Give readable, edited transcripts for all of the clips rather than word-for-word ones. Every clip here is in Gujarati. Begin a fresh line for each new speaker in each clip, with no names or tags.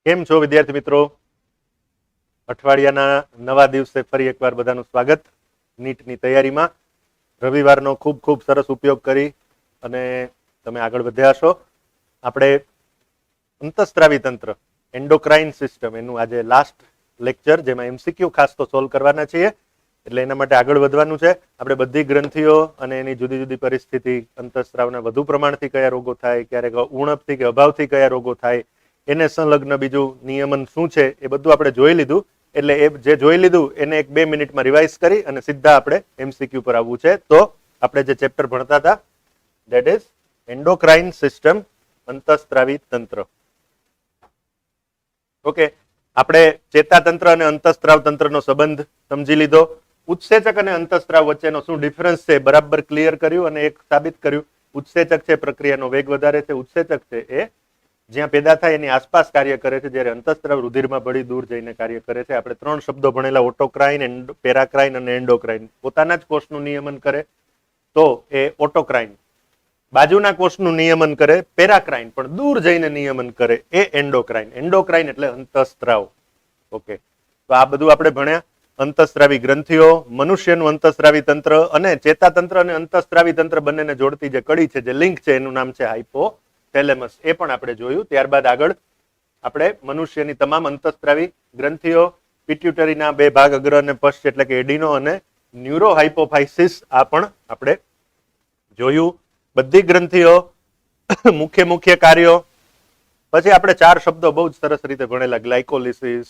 કેમ છો વિદ્યાર્થી મિત્રો? અઠવાડિયાના નવા દિવસે ફરી એકવાર બધાનું સ્વાગત નીટની તૈયારીમાં. રવિવારનો ખૂબ ખૂબ સરસ ઉપયોગ કરી અને તમે આગળ વધ્યા છો. આપણે અંતઃસ્ત્રાવી તંત્ર એન્ડોક્રાઇન સિસ્ટમ એનું આજે લાસ્ટ લેક્ચર, જેમાં એમસીક્યુ ખાસ તો સોલ્વ કરવાના છીએ, એટલે એના માટે આગળ વધવાનું છે. આપણે બધી ગ્રંથિઓ અને એની જુદી જુદી પરિસ્થિતિ, અંતઃસ્ત્રાવના વધુ પ્રમાણથી કયા રોગો થાય, ક્યારેક ઉણપથી કે અભાવથી કયા રોગો થાય, એને સંલગ્ન બીજું નિયમન શું છે એ બધું આપણે જોઈ લીધું. એટલે એ જે જોઈ લીધું એને 1-2 મિનિટમાં રિવાઇઝ કરી અને સીધા આપણે એમસીક્યુ પર આવવું છે. તો આપણે જે ચેપ્ટર ભણતા હતા, ધેટ ઇઝ એન્ડોક્રાઇન સિસ્ટમ, અંતઃસ્ત્રાવી તંત્ર. ઓકે, આપણે ચેતાતંત્ર અને અંતઃસ્ત્રાવ તંત્રનો સંબંધ સમજી લીધો. ઉત્સેચક અને અંતઃસ્ત્રાવ વચ્ચેનો શું ડિફરન્સ છે બરાબર ક્લિયર કર્યું અને એક સાબિત કર્યું. ઉત્સેચક છે પ્રક્રિયાનો વેગ વધારે છે, ઉત્સેચક છે એ જ્યાં પેદા થાય એની આસપાસ કાર્ય કરે છે, જ્યારે અંતઃસ્ત્રાવ રુધિરમાં ભળી દૂર જઈને કાર્ય કરે છે. આપણે 3 શબ્દો ભણેલા, ઓટોક્રાઇન, પેરાક્રાઇન અને એન્ડોક્રાઇન. પોતાના જ કોષનું નિયમન કરે તો એ ઓટોક્રાઇન, બાજુના કોષનું નિયમન કરે પેરાક્રાઇન, પણ દૂર જઈને નિયમન કરે એ એન્ડોક્રાઇન. એન્ડોક્રાઇન એટલે અંતઃસ્ત્રાવ. ઓકે, તો આ બધું આપણે ભણ્યા. અંતઃસ્ત્રાવી ગ્રંથિઓ, મનુષ્યનું અંતઃસ્ત્રાવી તંત્ર અને ચેતાતંત્ર અને અંતઃસ્ત્રાવી તંત્ર બંનેને જોડતી જે કડી છે, જે લિંક છે, એનું નામ છે હાઇપોથેલેમસ. એ પણ આપણે જોયું. ત્યારબાદ આગળ આપણે મનુષ્યની તમામ અંતઃસ્ત્રાવી ગ્રંથિઓ, પિટ્યુટરીના 2 ભાગ, અગ્ર અને પશ્ચ, એટલે કે એડિનો અને ન્યુરો હાઇપોફાઇસિસ, આ પણ આપણે જોયું. બધી ગ્રંથિઓ, મુખ્ય કાર્યો. પછી આપણે 4 શબ્દો બહુ જ સરસ રીતે ભણેલા, ગ્લાયકોલિસિસ,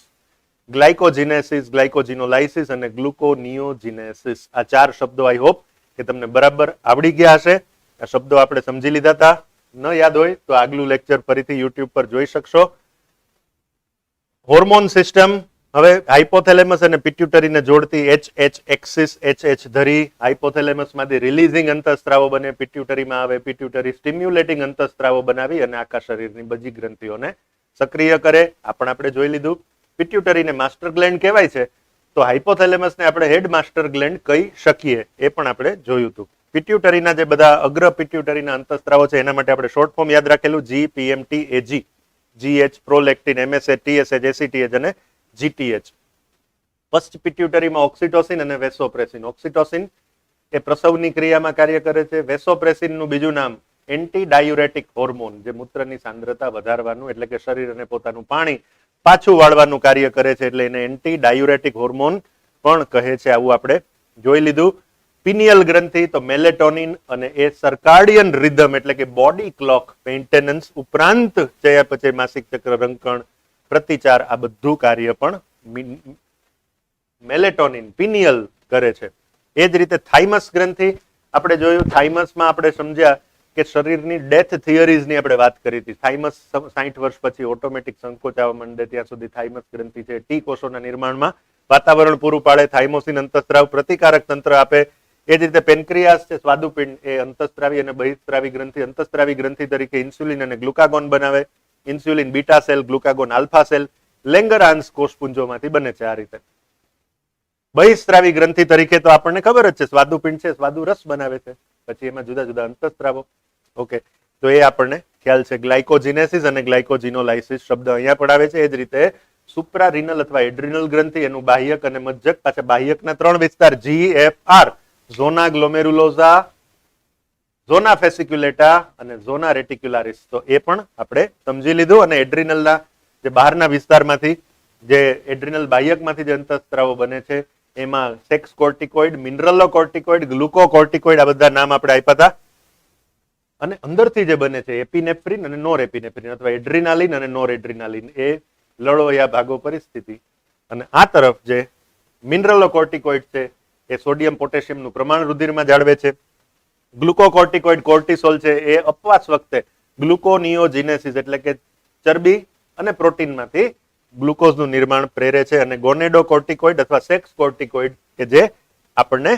ગ્લાયકોજીનેસિસ, ગ્લાયકોજીનોલાઇસિસ અને ગ્લુકોનિયોજીનેસિસ. આ 4 શબ્દો આઈ હોપ કે તમને બરાબર આવડી ગયા હશે. આ શબ્દો આપણે સમજી લીધા હતા. ન યાદ હોય તો આગલું લેક્ચર ફરીથી યુટ્યુબ પર જોઈ શકશો. હોર્મોન સિસ્ટમ, હવે હાઇપોથેલેમસ અને પિટ્યુટરીને જોડતી HH એક્સિસ, HH ધરી. હાઇપોથેલેમસમાંથી રિલીઝિંગ અંતઃસ્ત્રાવો બને, પિટ્યુટરીમાં આવે. પિટ્યુટરી સ્ટિમ્યુલેટિંગ અંતઃસ્ત્રાવો બનાવી અને આખા શરીરની બધી ગ્રંથિઓને સક્રિય કરે. આ પણ આપણે જોઈ લીધું. પિટ્યુટરીને માસ્ટર ગ્લેન્ડ કહેવાય છે, તો હાઇપોથેલેમસને આપણે હેડ માસ્ટર ગ્લેન્ડ કહી શકીએ, એ પણ આપણે જોયું હતું. પિટ્યુટરીના જે બધા અગ્ર પિટ્યુટરીના અંતઃસ્ત્રાવો છે, એના માટે આપણે શોર્ટ ફોર્મ યાદ રાખેલું, GPMT-AG, GH, prolactin, MSH, TSH, ACTH અને GTH. ફર્સ્ટ પિટ્યુટરીમાં ઓક્સિટોસિન અને વેસોપ્રેસિન. ઓક્સિટોસિન એ પ્રસવની ક્રિયામાં કાર્ય કરે છે. વેસોપ્રેસિનનું બીજું નામ એન્ટી ડાયુરેટિક હોર્મોન, જે મૂત્રની સાંદ્રતા વધારવાનું, એટલે કે શરીર અને પોતાનું પાણી પાછું વાળવાનું કાર્ય કરે છે, એટલે એને એન્ટી ડાયુરેટિક હોર્મોન પણ કહે છે. આવું આપણે જોઈ લીધું. પિનિયલ ગ્રંથિ તો મેલેટોનિન અને એ સર્કાડિયન રિધમ, એટલે કે બોડી ક્લોક મેન્ટેનન્સ ઉપરાંત ચયાપચય, માસિક ચક્ર, રંકણ, પ્રતિચાર, આ બધું કાર્ય પણ મેલેટોનિન, પિનિયલ કરે છે. એ જ રીતે થાઇમસ ગ્રંથિ આપણે જોયું. થાઇમસમાં આપણે સમજ્યા કે શરીરની ડેથ થિયરીઝની આપણે વાત કરી હતી. થાઇમસ 60 વર્ષ પછી ઓટોમેટિક સંકોચાવા માંડે ત્યાં સુધી થાઇમસ ગ્રંથિ છે. ટી કોષોના નિર્માણમાં વાતાવરણ પૂરું પાડે. થાઇમોસિન અંતઃસ્ત્રાવ પ્રતિકારક તંત્ર આપે. એ જ રીતે પેનક્રિયાસ છે, સ્વાદુપિંડ, એ અંતઃસ્ત્રાવી અને બહિસ્ત્રાવી ગ્રંથિ. અંતઃસ્ત્રાવી ગ્રંથિ તરીકે ઇન્સ્યુલિન અને ગ્લુકાગોન બનાવે. Insulin beta cell, glucagon alpha cell, Langerhans કોષપુંજોમાંથી બને છે. આ રીતે બહિસ્ત્રાવી ગ્રંથિ તરીકે તો આપણને ખબર જ છે, સ્વાદુપિંડ છે, સ્વાદુ રસ બનાવે છે. પછી એમાં જુદા જુદા અંતઃસ્ત્રાવો. ઓકે, તો એ આપણને ખ્યાલ છે. ગ્લાયકોજીનેસિસ અને ગ્લાયકોજીનોલાઇસિસ શબ્દ અહીંયા પણ આવે છે. એ જ રીતે સુપ્રારિનલ અથવા એડ્રિનલ ગ્રંથિ, એનું બાહ્યક અને મજ્જક. પાછા બાહ્યકના 3 વિસ્તાર, GFR, ઝોના ગ્લોમેરુલોઝા, ઝોના ફેસિક્યુલેટા અને ઝોના રેટિક્યુલારિસ. તો એ પણ આપણે સમજી લીધું. અને એડ્રિનલના જે બહારના વિસ્તારમાંથી, જે એડ્રિનલ બાહ્યકમાંથી જે અંતઃસ્ત્રાવો બને છે, એમાં સેક્સ કોર્ટિકોઇડ, મિનરલો કોર્ટિકોઇડ, ગ્લુકોકોર્ટિકોઇડ, આ બધા નામ આપણે આપ્યા હતા. અને અંદરથી જે બને છે એપિનેફ્રિન અને નોર એપિનેફ્રિન, અથવા એડ્રિનાલિન અને નોર એડ્રિનાલિન, એ લડોયા ભાગો પરિસ્થિતિ. અને આ તરફ જે મિનરલો કોર્ટિકોઇડ છે, એ સોડિયમ પોટેશિયમનું પ્રમાણ રુધિરમાં જાળવે છે. ગ્લુકોકોર્ટિકોઇડ, કોર્ટિસોલ છે, એ અપવાસ વખતે ગ્લુકોનિયોજીનેસિસ, એટલે કે ચરબી અને પ્રોટીનમાંથી ગ્લુકોઝનું નિર્માણ પ્રેરે છે. અને ગોનેડોકોર્ટિકોઇડ અથવા સેક્સ કોર્ટિકોઇડ, કે જે આપણને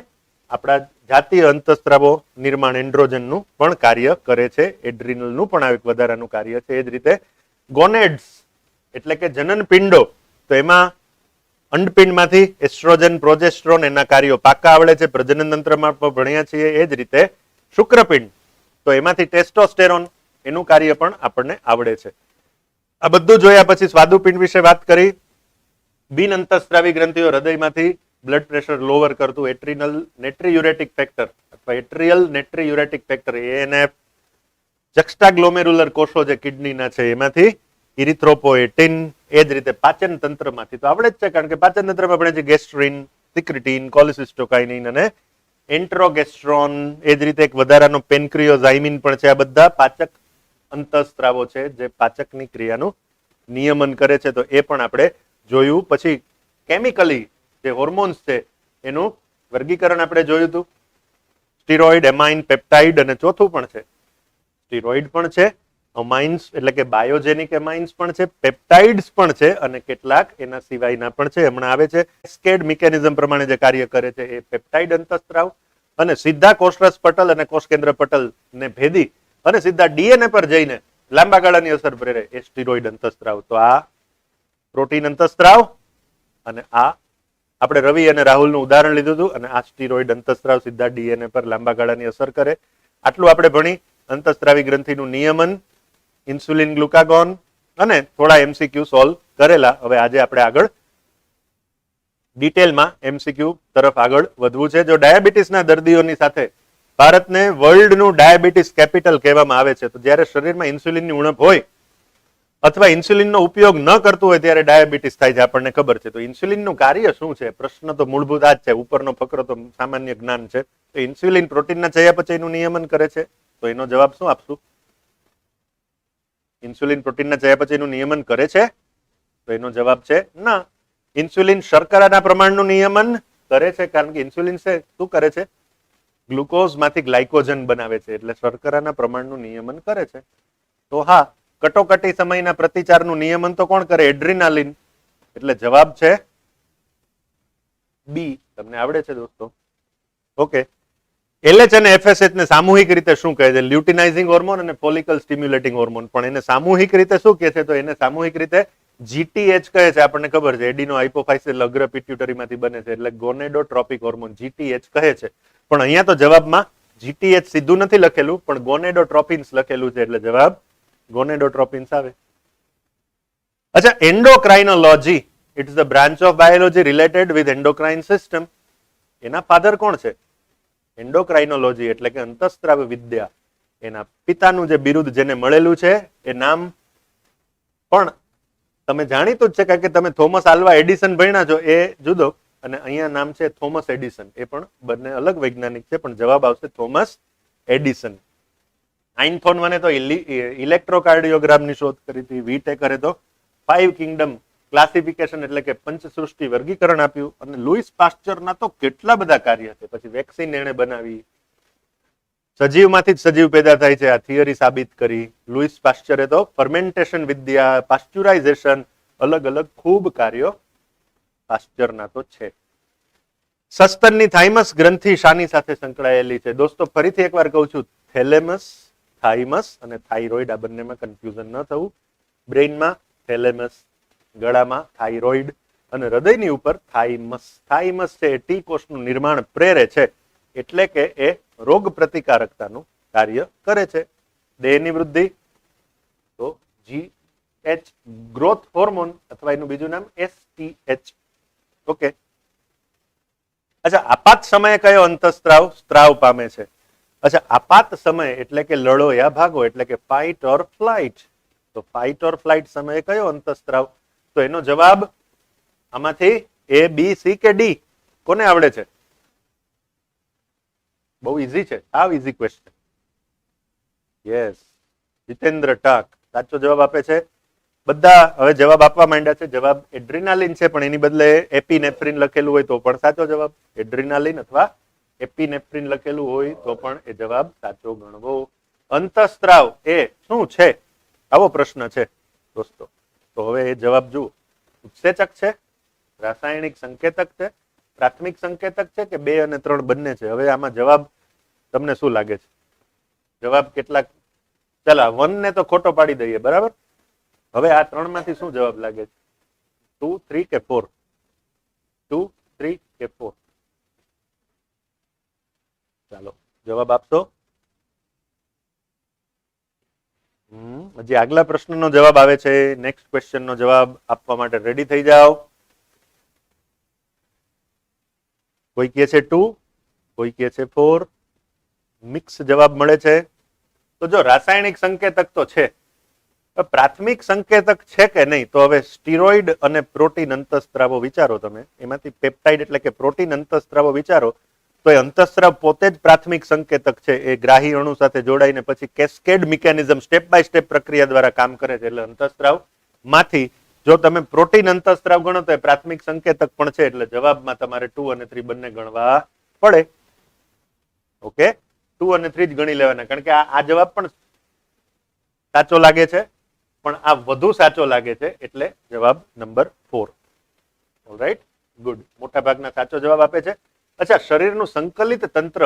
આપણા જાતીય અંતઃસ્ત્રાવો નિર્માણ, એન્ડ્રોજનનું પણ કાર્ય કરે છે. એડ્રિનલનું પણ આ એક વધારાનું કાર્ય છે. એ જ રીતે ગોનેડ્સ એટલે કે જનન પિંડો, તો એમાં અંડપિંડમાંથી એસ્ટ્રોજન, પ્રોજેસ્ટ્રોન, એના કાર્યો પાકા આવડે છે. પ્રજનન તંત્રમાં પણ ભણ્યા છીએ. એ જ રીતે શુક્રપિંડ, તો એમાંથી ટેસ્ટોસ્ટેરોન, એનું કાર્ય પણ આપણને આવડે છે. આ બધું જોયા પછી સ્વાદુપિંડ વિશે વાત કરી. બિન અંતઃસ્ત્રાવી ગ્રંથિઓ હૃદયમાંથી બ્લડ પ્રેશર લોવર કરતું એટ્રિનલ નેટ્રીયુરેટિક ફેક્ટર અથવા એટ્રિયલ નેટ્રીયુરેટિક ફેક્ટર એએનએફ, જક્સ્ટાગ્લોમેરુલર કોષો જે કિડનીના છે એમાંથી ઇરિથ્રોપોએટિન, એ જ રીતે પાચન તંત્રમાંથી તો આવડે જ છે, કારણ કે પાચન તંત્રમાં આપણે જે ગેસ્ટ્રિન, સિક્રિટીન, કોલિસિસ્ટોકાઇનિન અને એન્ટ્રોગેસ્ટ્રોન, એ જ રીતે એક વધારાનો પેનક્રિયોઝાઇમિન પણ છે. આ બધા પાચક અંતઃસ્ત્રાવો છે જે પાચકની ક્રિયાનું નિયમન કરે છે, તો એ પણ આપણે જોયું. પછી કેમિકલી જે હોર્મોન્સ છે એનું વર્ગીકરણ આપણે જોયું હતું, સ્ટીરોઇડ, એમાઇન, પેપ્ટાઇડ, અને ચોથું પણ છે સ્ટીરોઇડ પણ છે, અમાઇન્સ એટલે કે બાયોજેનિક એમાઇન્સ પણ છે, પેપ્ટાઇડ્સ પણ છે, અને કેટલાક એના સિવાયના પણ છે. હમણાં આવે છે કેસ્કેડ મિકેનિઝમ પ્રમાણે જે કાર્ય કરે છે એ પેપ્ટાઇડ અંતઃસ્ત્રાવ, અને સીધા કોષરસ પટલ અને કોષકેન્દ્ર પટલ ને ભેદી અને સીધા ડીએનએ પર જઈને લાંબા ગાળાની અસર પ્રેરે એ સ્ટીરોઇડ અંતઃસ્ત્રાવ. તો આ પ્રોટીન અંતઃસ્ત્રાવ, અને આ આપણે રવિ અને રાહુલનું ઉદાહરણ લીધું હતું, અને આ સ્ટીરોઇડ અંતઃસ્ત્રાવ સીધા ડીએનએ પર લાંબા ગાળાની અસર કરે. આટલું આપણે ભણી અંતઃસ્ત્રાવી ગ્રંથિનું નિયમન, ઇન્સ્યુલિન, ગ્લુકાગોન, અને થોડા એમસીક્યુ સોલ્વ કરેલા. હવે આજે આપણે આગળ ડિટેલમાં એમસીક્યુ તરફ આગળ વધવું છે. જો ડાયાબિટીસના દર્દીઓની સાથે ભારતને વર્લ્ડનું ડાયાબિટીસ કેપિટલ કહેવામાં આવે છે, તો જ્યારે શરીરમાં ઇન્સ્યુલિનની ઉણપ હોય અથવા ઇન્સ્યુલિનનો ઉપયોગ ન કરતું હોય ત્યારે ડાયાબિટીસ થાય છે, આપણને ખબર છે. તો ઇન્સ્યુલિનનું કાર્ય શું છે? પ્રશ્ન તો મૂળભૂત આ જ છે, ઉપરનો ફકરો તો સામાન્ય જ્ઞાન છે. તો ઇન્સ્યુલિન પ્રોટીનના ચયાપચયનું નિયમન કરે છે, તો એનો જવાબ શું આપશું? ઇન્સ્યુલિન પ્રોટીનના ચયાપચયનું નિયમન કરે છે, તો એનો જવાબ છે ના. ઇન્સ્યુલિન શર્કરાના પ્રમાણનું નિયમન કરે છે, કારણ કે ઇન્સ્યુલિન છે શું કરે છે? ગ્લુકોઝમાંથી ગ્લાયકોજન બનાવે છે, એટલે શર્કરાના પ્રમાણનું નિયમન કરે છે. તો હા, કટોકટી સમયના પ્રતિચારનું નિયમન તો કોણ કરે? એડ્રિનાલિન. એટલે જવાબ છે બી. તમને આવડે છે દોસ્તો? ઓકે. એલએચ અને એફએસએચ ને સામૂહિક રીતે શું કહે છે? લ્યુટિનાઇઝિંગ હોર્મોન અને ફોલિકલ સ્ટિમ્યુલેટિંગ હોર્મોન. પણ એને સામૂહિક રીતે શું કહે છે? તો એને સામૂહિક રીતે જીટીએચ કહે છે. આપણને ખબર છે એડીનો હાઇપોફાઇસિસ અગ્ર પિટ્યુટરીમાંથી બને છે, એટલે ગોનેડોટ્રોપિક હોર્મોન જીટીએચ કહે છે. પણ અહીંયા તો જવાબમાં જીટીએચ સીધું નથી લખેલું, પણ ગોનેડોટ્રોપિન્સ લખેલું છે, એટલે જવાબ ગોનેડોટ્રોપિન્સ આવે. અચ્છા, endocrinology it's the branch of biology related with endocrine system. એના ફાધર કોણ છે? એન્ડોક્રાઇનોલોજી એટલે કે અંતઃસ્ત્રાવ વિદ્યા. એના પિતાનું જે બિરુદ જેને મળેલું છે એ નામ પણ તમે જાણીતું જ છે, કારણ કે તમે થોમસ આલ્વા એડિસન ભણ્યા છો, એ જુદો, અને અહીંયા નામ છે થોમસ એડિસન. એ પણ બંને અલગ વૈજ્ઞાનિક છે, પણ જવાબ આવશે થોમસ એડિસન. આઇનફોનવાને તો ઇલેક્ટ્રોકાર્ડિયોગ્રામની શોધ કરી હતી. વીટેકરે તો 5 કિંગડમ ક્લાસિફિકેશન એટલે કે પંચસૃષ્ટિ વર્ગીકરણ આપ્યું. અને લુઈસ પાસ્ચરના તો કેટલા બધા કાર્ય છે. પછી વેક્સિન એણે બનાવી, સજીવમાંથી જ સજીવ પેદા થાય છે, આ થિયરી સાબિત કરી. લુઈસ પાસ્ચરે તો ફર્મેન્ટેશન વિદ્યા, પાસ્ચ્યુરાઇઝેશન, અલગ અલગ ખૂબ કાર્યો પાસ્ચરના તો છે. સસ્તનની થાઇમસ ગ્રંથિ શાની સાથે સંકળાયેલી છે? દોસ્તો ફરીથી એકવાર કહું છું, થેલેમસ, થાઇમસ અને થાઇરોઇડ, આ બંનેમાં કન્ફ્યુઝન ન થવું. બ્રેઇનમાં થેલેમસ, ગળામાં થાઇરોઇડ, અને હૃદયની ઉપર થાઇમસ. થાઇમસ છે એ ટી કોષનું નિર્માણ પ્રેરે છે, એટલે કે એ રોગ પ્રતિકારકતાનું કાર્ય કરે છે. દેહની વૃદ્ધિ તો જીએચ ગ્રોથ હોર્મોન, અથવા એનું બીજું નામ એસટીએચ. ઓકે. અચ્છા, આપાત સમયે કયો અંતઃસ્ત્રાવ સ્ત્રાવ પામે છે? અચ્છા, આપાત સમય એટલે કે લડો યા ભાગો, એટલે કે ફાઇટ ઓર ફ્લાઇટ. તો ફાઇટ ઓર ફ્લાઇટ સમયે કયો અંતઃસ્ત્રાવ? તો એનો જવાબ આમાંથી એ, બી, સી કે ડી? કોને આવડે છે? બહુ ઈઝી છે, how easy question. Yes, Jitendra Tak સાચો જવાબ આપે છે. બધા હવે જવાબ આપવા માંડ્યા છે. જવાબ એડ્રિનાલિન છે, પણ એની બદલે એપિનેફ્રિન લખેલું હોય તો પણ સાચો જવાબ. એડ્રિનાલિન અથવા એપિનેફ્રિન લખેલું હોય તો પણ એ જવાબ સાચો ગણવો. અંતઃસ્ત્રાવ એ શું છે? આવો પ્રશ્ન છે દોસ્તો. તો હવે એ જવાબ જુઓ. ઉત્સેચક છે, રાસાયણિક સંકેતક છે, પ્રાથમિક સંકેતક છે, કે 2 અને 3 બંને છે? હવે આમાં જવાબ તમને શું લાગે છે? જવાબ કેટલાક, ચાલો 1 ને તો ખોટો પાડી દઈએ, બરાબર. હવે આ 3 માંથી શું જવાબ લાગે છે? 2, 3 કે 4? 2, 3 કે 4? ચાલો જવાબ આપશો. હજી આગલા પ્રશ્નનો જવાબ આવે છે. નેક્સ્ટ ક્વેશ્ચનનો જવાબ આપવા માટે રેડી થઈ જાઓ. કોઈ કહે છે 2, કોઈ કહે છે 4. મિક્સ જવાબ મળે છે. તો જો રાસાયણિક સંકેતક તો છે, પ્રાથમિક સંકેતક છે કે નહીં? તો હવે સ્ટીરોઇડ અને પ્રોટીન અંતઃસ્ત્રાવો વિચારો તમે, એમાંથી પેપ્ટાઇડ એટલે કે પ્રોટીન અંતઃસ્ત્રાવો વિચારો, તો એ અંતઃસ્ત્રાવ પોતે જ પ્રાથમિક સંકેતક છે. એ ગ્રાહી અણુ સાથે જોડાઈને પછી cascade mechanism step by step પ્રક્રિયા દ્વારા કામ કરે છે. એટલે અંતઃસ્ત્રાવ માંથી જો તમે પ્રોટીન અંતઃસ્ત્રાવ ગણો તો એ પ્રાથમિક સંકેતક પણ છે. એટલે જવાબમાં તમારે 2 અને 3 બંને ગણવા પડે. ઓકે, 2 અને 3 જ ગણી લેવાના, કારણ કે આ જવાબ પણ સાચો લાગે છે, પણ આ વધુ સાચો લાગે છે. એટલે જવાબ નંબર 4. Alright, good. મોટા ભાગના સાચો જવાબ આપે છે. અચ્છા, શરીરનું સંકલિત તંત્ર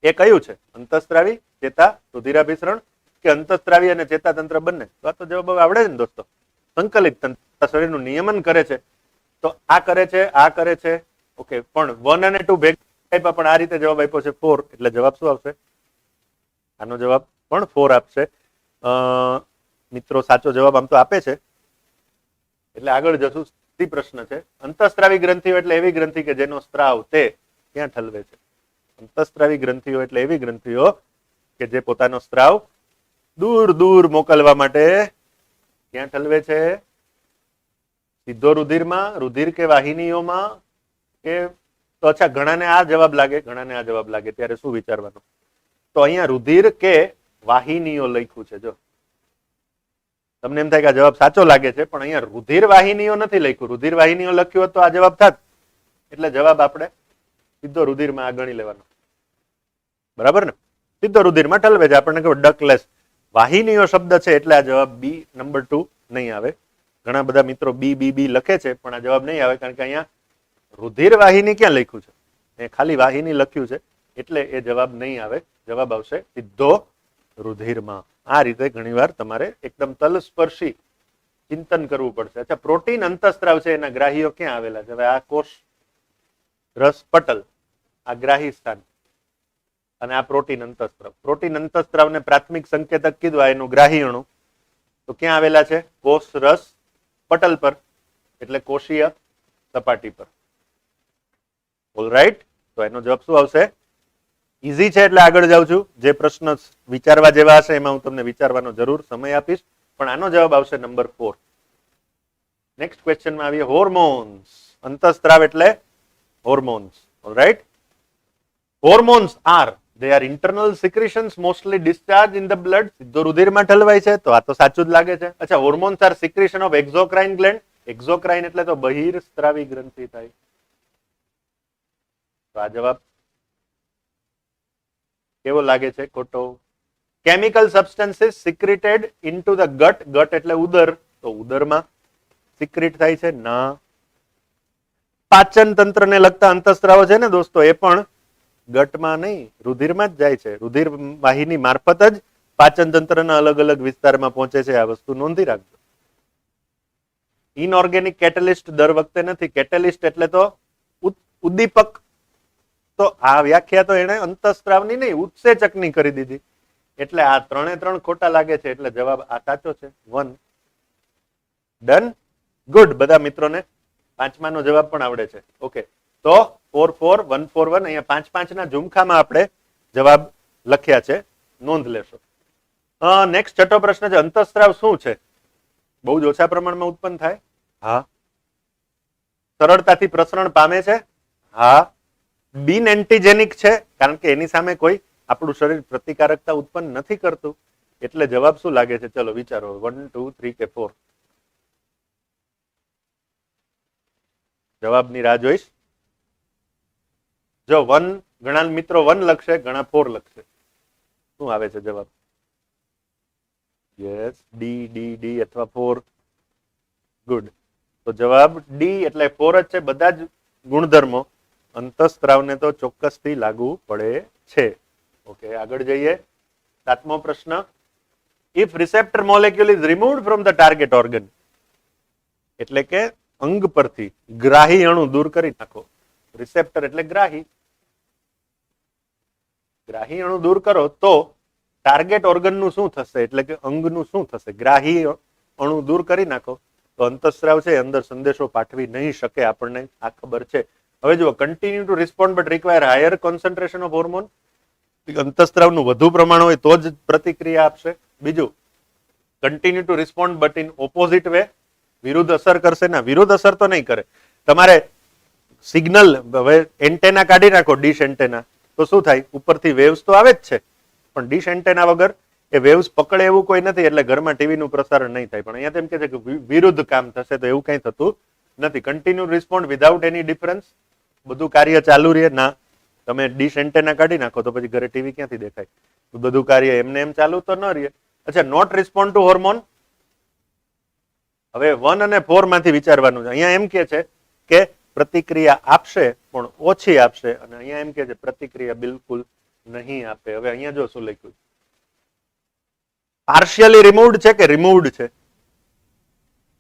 એ કયું છે? અંતઃસ્ત્રાવી, ચેતા, રુધિરાભિસરણ કે અંતઃસ્ત્રાવી અને ચેતા તંત્ર બંને? તો આ તો જવાબ હવે આવડે છે ને દોસ્તો. સંકલિત તંત્ર શરીરનું નિયમન કરે છે. તો આ કરે છે, આ કરે છે. ઓકે, પણ 1 અને 2 ભેગા આપ્યા, પણ આ રીતે જવાબ આપ્યો છે 4. એટલે જવાબ શું આવશે? આનો જવાબ પણ 4 આપશે. મિત્રો સાચો જવાબ આમ તો આપે છે. એટલે આગળ જશું. પ્રશ્ન છે, અંતઃસ્ત્રાવી ગ્રંથિઓ એટલે એવી ગ્રંથિ કે જેનો સ્ત્રાવ તે ક્યાં ઠલવે છે? અંતઃસ્ત્રાવી ગ્રંથિઓ એટલે એવી ગ્રંથિઓ કે જે પોતાનો સ્ત્રાવ દૂર દૂર મોકલવા માટે ક્યાં ઠલવે છે? સીધો રુધિરમાં, રુધિર કે વાહિનીઓમાં કે? તો અચ્છા, ઘણાને આ જવાબ લાગે, ઘણાને આ જવાબ લાગે, ત્યારે શું વિચારવાનું? તો અહીંયા રુધિર કે વાહિનીઓ લખ્યું છે. જો તમને એમ થાય કે આ જવાબ સાચો લાગે છે, પણ અહીંયા રુધિર વાહિનીઓ નથી લખ્યું. રુધિર વાહિનીઓ લખ્યું હોત તો આ જવાબ થાત. એટલે જવાબ આપણે સીધો રુધિરમાં આ ગણી લેવાનો. બરાબર ને? સીધો રુધિરમાં ઠલવે છે. આપણને કહ્યું ડકલેસ વાહિનીઓ શબ્દ છે, એટલે આ જવાબ બી નંબર 2 નહીં આવે. ઘણા બધા મિત્રો બી બી બી લખે છે, પણ આ જવાબ નહીં આવે, કારણ કે અહીંયા રુધિર વાહિની ક્યાં લખ્યું છે? એ ખાલી વાહિની લખ્યું છે, એટલે એ જવાબ નહીં આવે. જવાબ આવશે સીધો રુધિરમાં. આ રીતે ઘણીવાર તમારે એકદમ તલસ્પર્શી ચિંતન કરવું પડશે. અચ્છા, પ્રોટીન અંતઃસ્ત્રાવ છે, એના ગ્રાહીઓ ક્યાં આવેલા છે? હવે આ કોષ રસ પટલ, આ ગ્રાહી સ્થાન, અને આ પ્રોટીન અંતઃસ્ત્રાવ. પ્રોટીન અંતઃસ્ત્રાવને પ્રાથમિક સંકેતક કીધું, આ એનું ગ્રાહી અણુ. તો ક્યાં આવેલા છે? કોષ રસ પટલ પર, એટલે કોષીય સપાટી પર. ઓલરાઈટ, તો એનો જવાબ શું આવશે? ઈઝી છે એટલે આગળ જાઉં છું. જે પ્રશ્ન વિચારવા જેવા હશે એમાં હું તમને વિચારવાનો જરૂર સમય આપીશ, પણ આનો જવાબ આવશે નંબર 4. નેક્સ્ટ ક્વેશ્ચનમાં આવીએ. હોર્મોન્સ. અંતઃસ્ત્રાવ એટલે hormones. Alright, hormones they are internal secretions mostly discharged in the blood. સીધો રુધિરમાં ઠલવાય છે, તો આ તો સાચું જ લાગે છે. અચ્છા, hormones are secretion of exocrine gland. Exocrine એટલે તો બહિર્સ્ત્રાવી ગ્રંથિ થાય. તો આ જવાબ કેવો લાગે છે? ખોટો. Chemical substances secreted into the gut. Gut એટલે ઉદર, તો ઉદરમાં સિક્રેટ થાય છે? ના. પાચન તંત્રને લગતા અંતઃસ્ત્રાવો છે ને દોસ્તો, એ પણ ગટમાં નહીં, રુધિરમાં જ જાય છે. રુધિર વાહિની મારફત જ પાચન તંત્રના અલગ અલગ વિસ્તારમાં પહોંચે છે. આ વસ્તુ નોંધી રાખજો. ઇનઓર્ગેનિક કેટેલિસ્ટ દર વખતે નથી. કેટેલિસ્ટ એટલે તો ઉદ્દીપક. તો આ વ્યાખ્યા તો એને અંતઃસ્ત્રાવની નહીં, ઉત્સેચકની કરી દીધી. એટલે આ 3 ખોટા લાગે છે. એટલે જવાબ આ સાચો છે. 1 ડન. ગુડ. બધા મિત્રોને 5માનો જવાબ પણ આવડે છે. ઓકે, તો 4 4 1 4 1 અહીંયા 5 5 ના ઝુમખામાં આપણે જવાબ લખ્યા છે, નોંધ લેશો. નેક્સ્ટ છઠ્ઠો પ્રશ્ન છે, અંતઃસ્ત્રાવ શું છે? બહુ જ ઓછા પ્રમાણમાં ઉત્પન્ન થાય. હા. સરળતાથી પ્રસરણ પામે છે. હા. બિન એન્ટીજેનિક છે, કારણ કે એની સામે કોઈ આપણું શરીર પ્રતિકારકતા ઉત્પન્ન નથી કરતું. એટલે જવાબ શું લાગે છે? ચલો વિચારો. 1 2 3 કે 4? જવાબની રાહ જોઈશ. જો 1, ઘણા મિત્રો 1 લખશે, ઘણા 4 લખશે. શું આવે છે જવાબ? યસ, ડી ડી ડી અથવા 4. ગુડ. તો જવાબ ડી એટલે 4 જ છે. બધા જ ગુણધર્મો અંતઃસ્ત્રાવને તો ચોક્કસથી લાગુ પડે છે. ઓકે, આગળ જઈએ. 7મો પ્રશ્ન. If receptor molecule is removed from the target organ, એટલે કે અંગ પરથી ગ્રાહી અણુ દૂર કરી નાખો. રિસેપ્ટર એટલે ગ્રાહી. ગ્રાહી અણુ દૂર કરો તો ટાર્ગેટ ઓર્ગનનું શું થશે, એટલે કે અંગનું શું થશે? ગ્રાહી અણુ દૂર કરી નાખો તો અંતઃસ્રાવ છે અંદર સંદેશો પાઠવી નહીં શકે, આપણને આ ખબર છે. હવે જુઓ, continue to respond but require higher concentration of hormone. અંતઃસ્રાવનું વધુ પ્રમાણ હોય તો જ પ્રતિક્રિયા આપશે. બીજું, continue to respond but in opposite way, વિરુદ્ધ અસર કરશે ના, વિરુદ્ધ અસર તો નહીં કરે. તમારે સિગ્નલ, હવે એન્ટેના કાઢી નાખો, ડીશ એન્ટેના, તો શું થાય? ઉપરથી વેવ્સ તો આવે જ છે, પણ ડીશ એન્ટેના વગર એ વેવ્સ પકડે એવું કોઈ નથી, એટલે ઘરમાં ટીવીનું પ્રસારણ નહીં થાય. પણ અહીંયા તેમ કે છે કે વિરુદ્ધ કામ થશે, તો એવું કંઈ થતું નથી. કન્ટિન્યુ રિસ્પોન્ડ વિધાઉટ એની ડિફરન્સ, બધું કાર્ય ચાલુ રહે. ના, તમે ડીશ એન્ટેના કાઢી નાખો તો પછી ઘરે ટીવી ક્યાંથી દેખાય? બધું કાર્ય એમને એમ ચાલુ તો ન રહે. અચ્છા, નોટ રિસ્પોન્ડ ટુ હોર્મોન. હવે 1 અને 4 માંથી વિચારવાનું છે. અહીંયા એમ કે છે કે પ્રતિક્રિયા આપશે પણ ઓછી આપશે, અને અહીંયા એમ કે છે પ્રતિક્રિયા બિલકુલ નહીં આપે. હવે અહીંયા જો શું લખ્યું, પાર્શિયલી રિમૂવ્ડ છે કે રિમૂવ્ડ છે,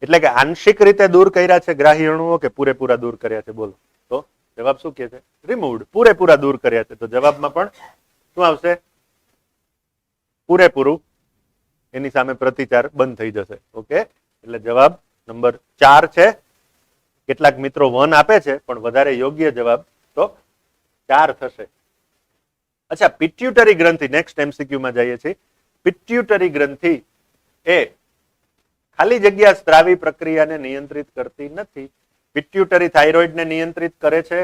એટલે કે આંશિક રીતે દૂર કર્યા છે ગ્રાહી અણુઓ કે પૂરેપૂરા દૂર કર્યા છે? બોલો તો જવાબ શું કે છે? રિમૂવ્ડ, પૂરેપૂરા દૂર કર્યા છે. તો જવાબમાં પણ શું આવશે? પૂરેપૂરું. એની સામે પ્રતિચાર બંધ થઈ જશે. ઓકે, એટલે જવાબ નંબર 4 છે. કેટલાક મિત્રો 1 આપે છે, પણ વધારે યોગ્ય જવાબ તો 4 થશે. અચ્છા, પિટ્યુટરી ગ્રંથિ, નેક્સ્ટ એમસીક્યુ માં જઈએ છીએ. પિટ્યુટરી ગ્રંથિ એ ખાલી જગ્યા સ્ત્રાવી પ્રક્રિયાને નિયંત્રિત કરતી નથી. પિટ્યુટરી થાઇરોઇડને નિયંત્રિત કરે છે.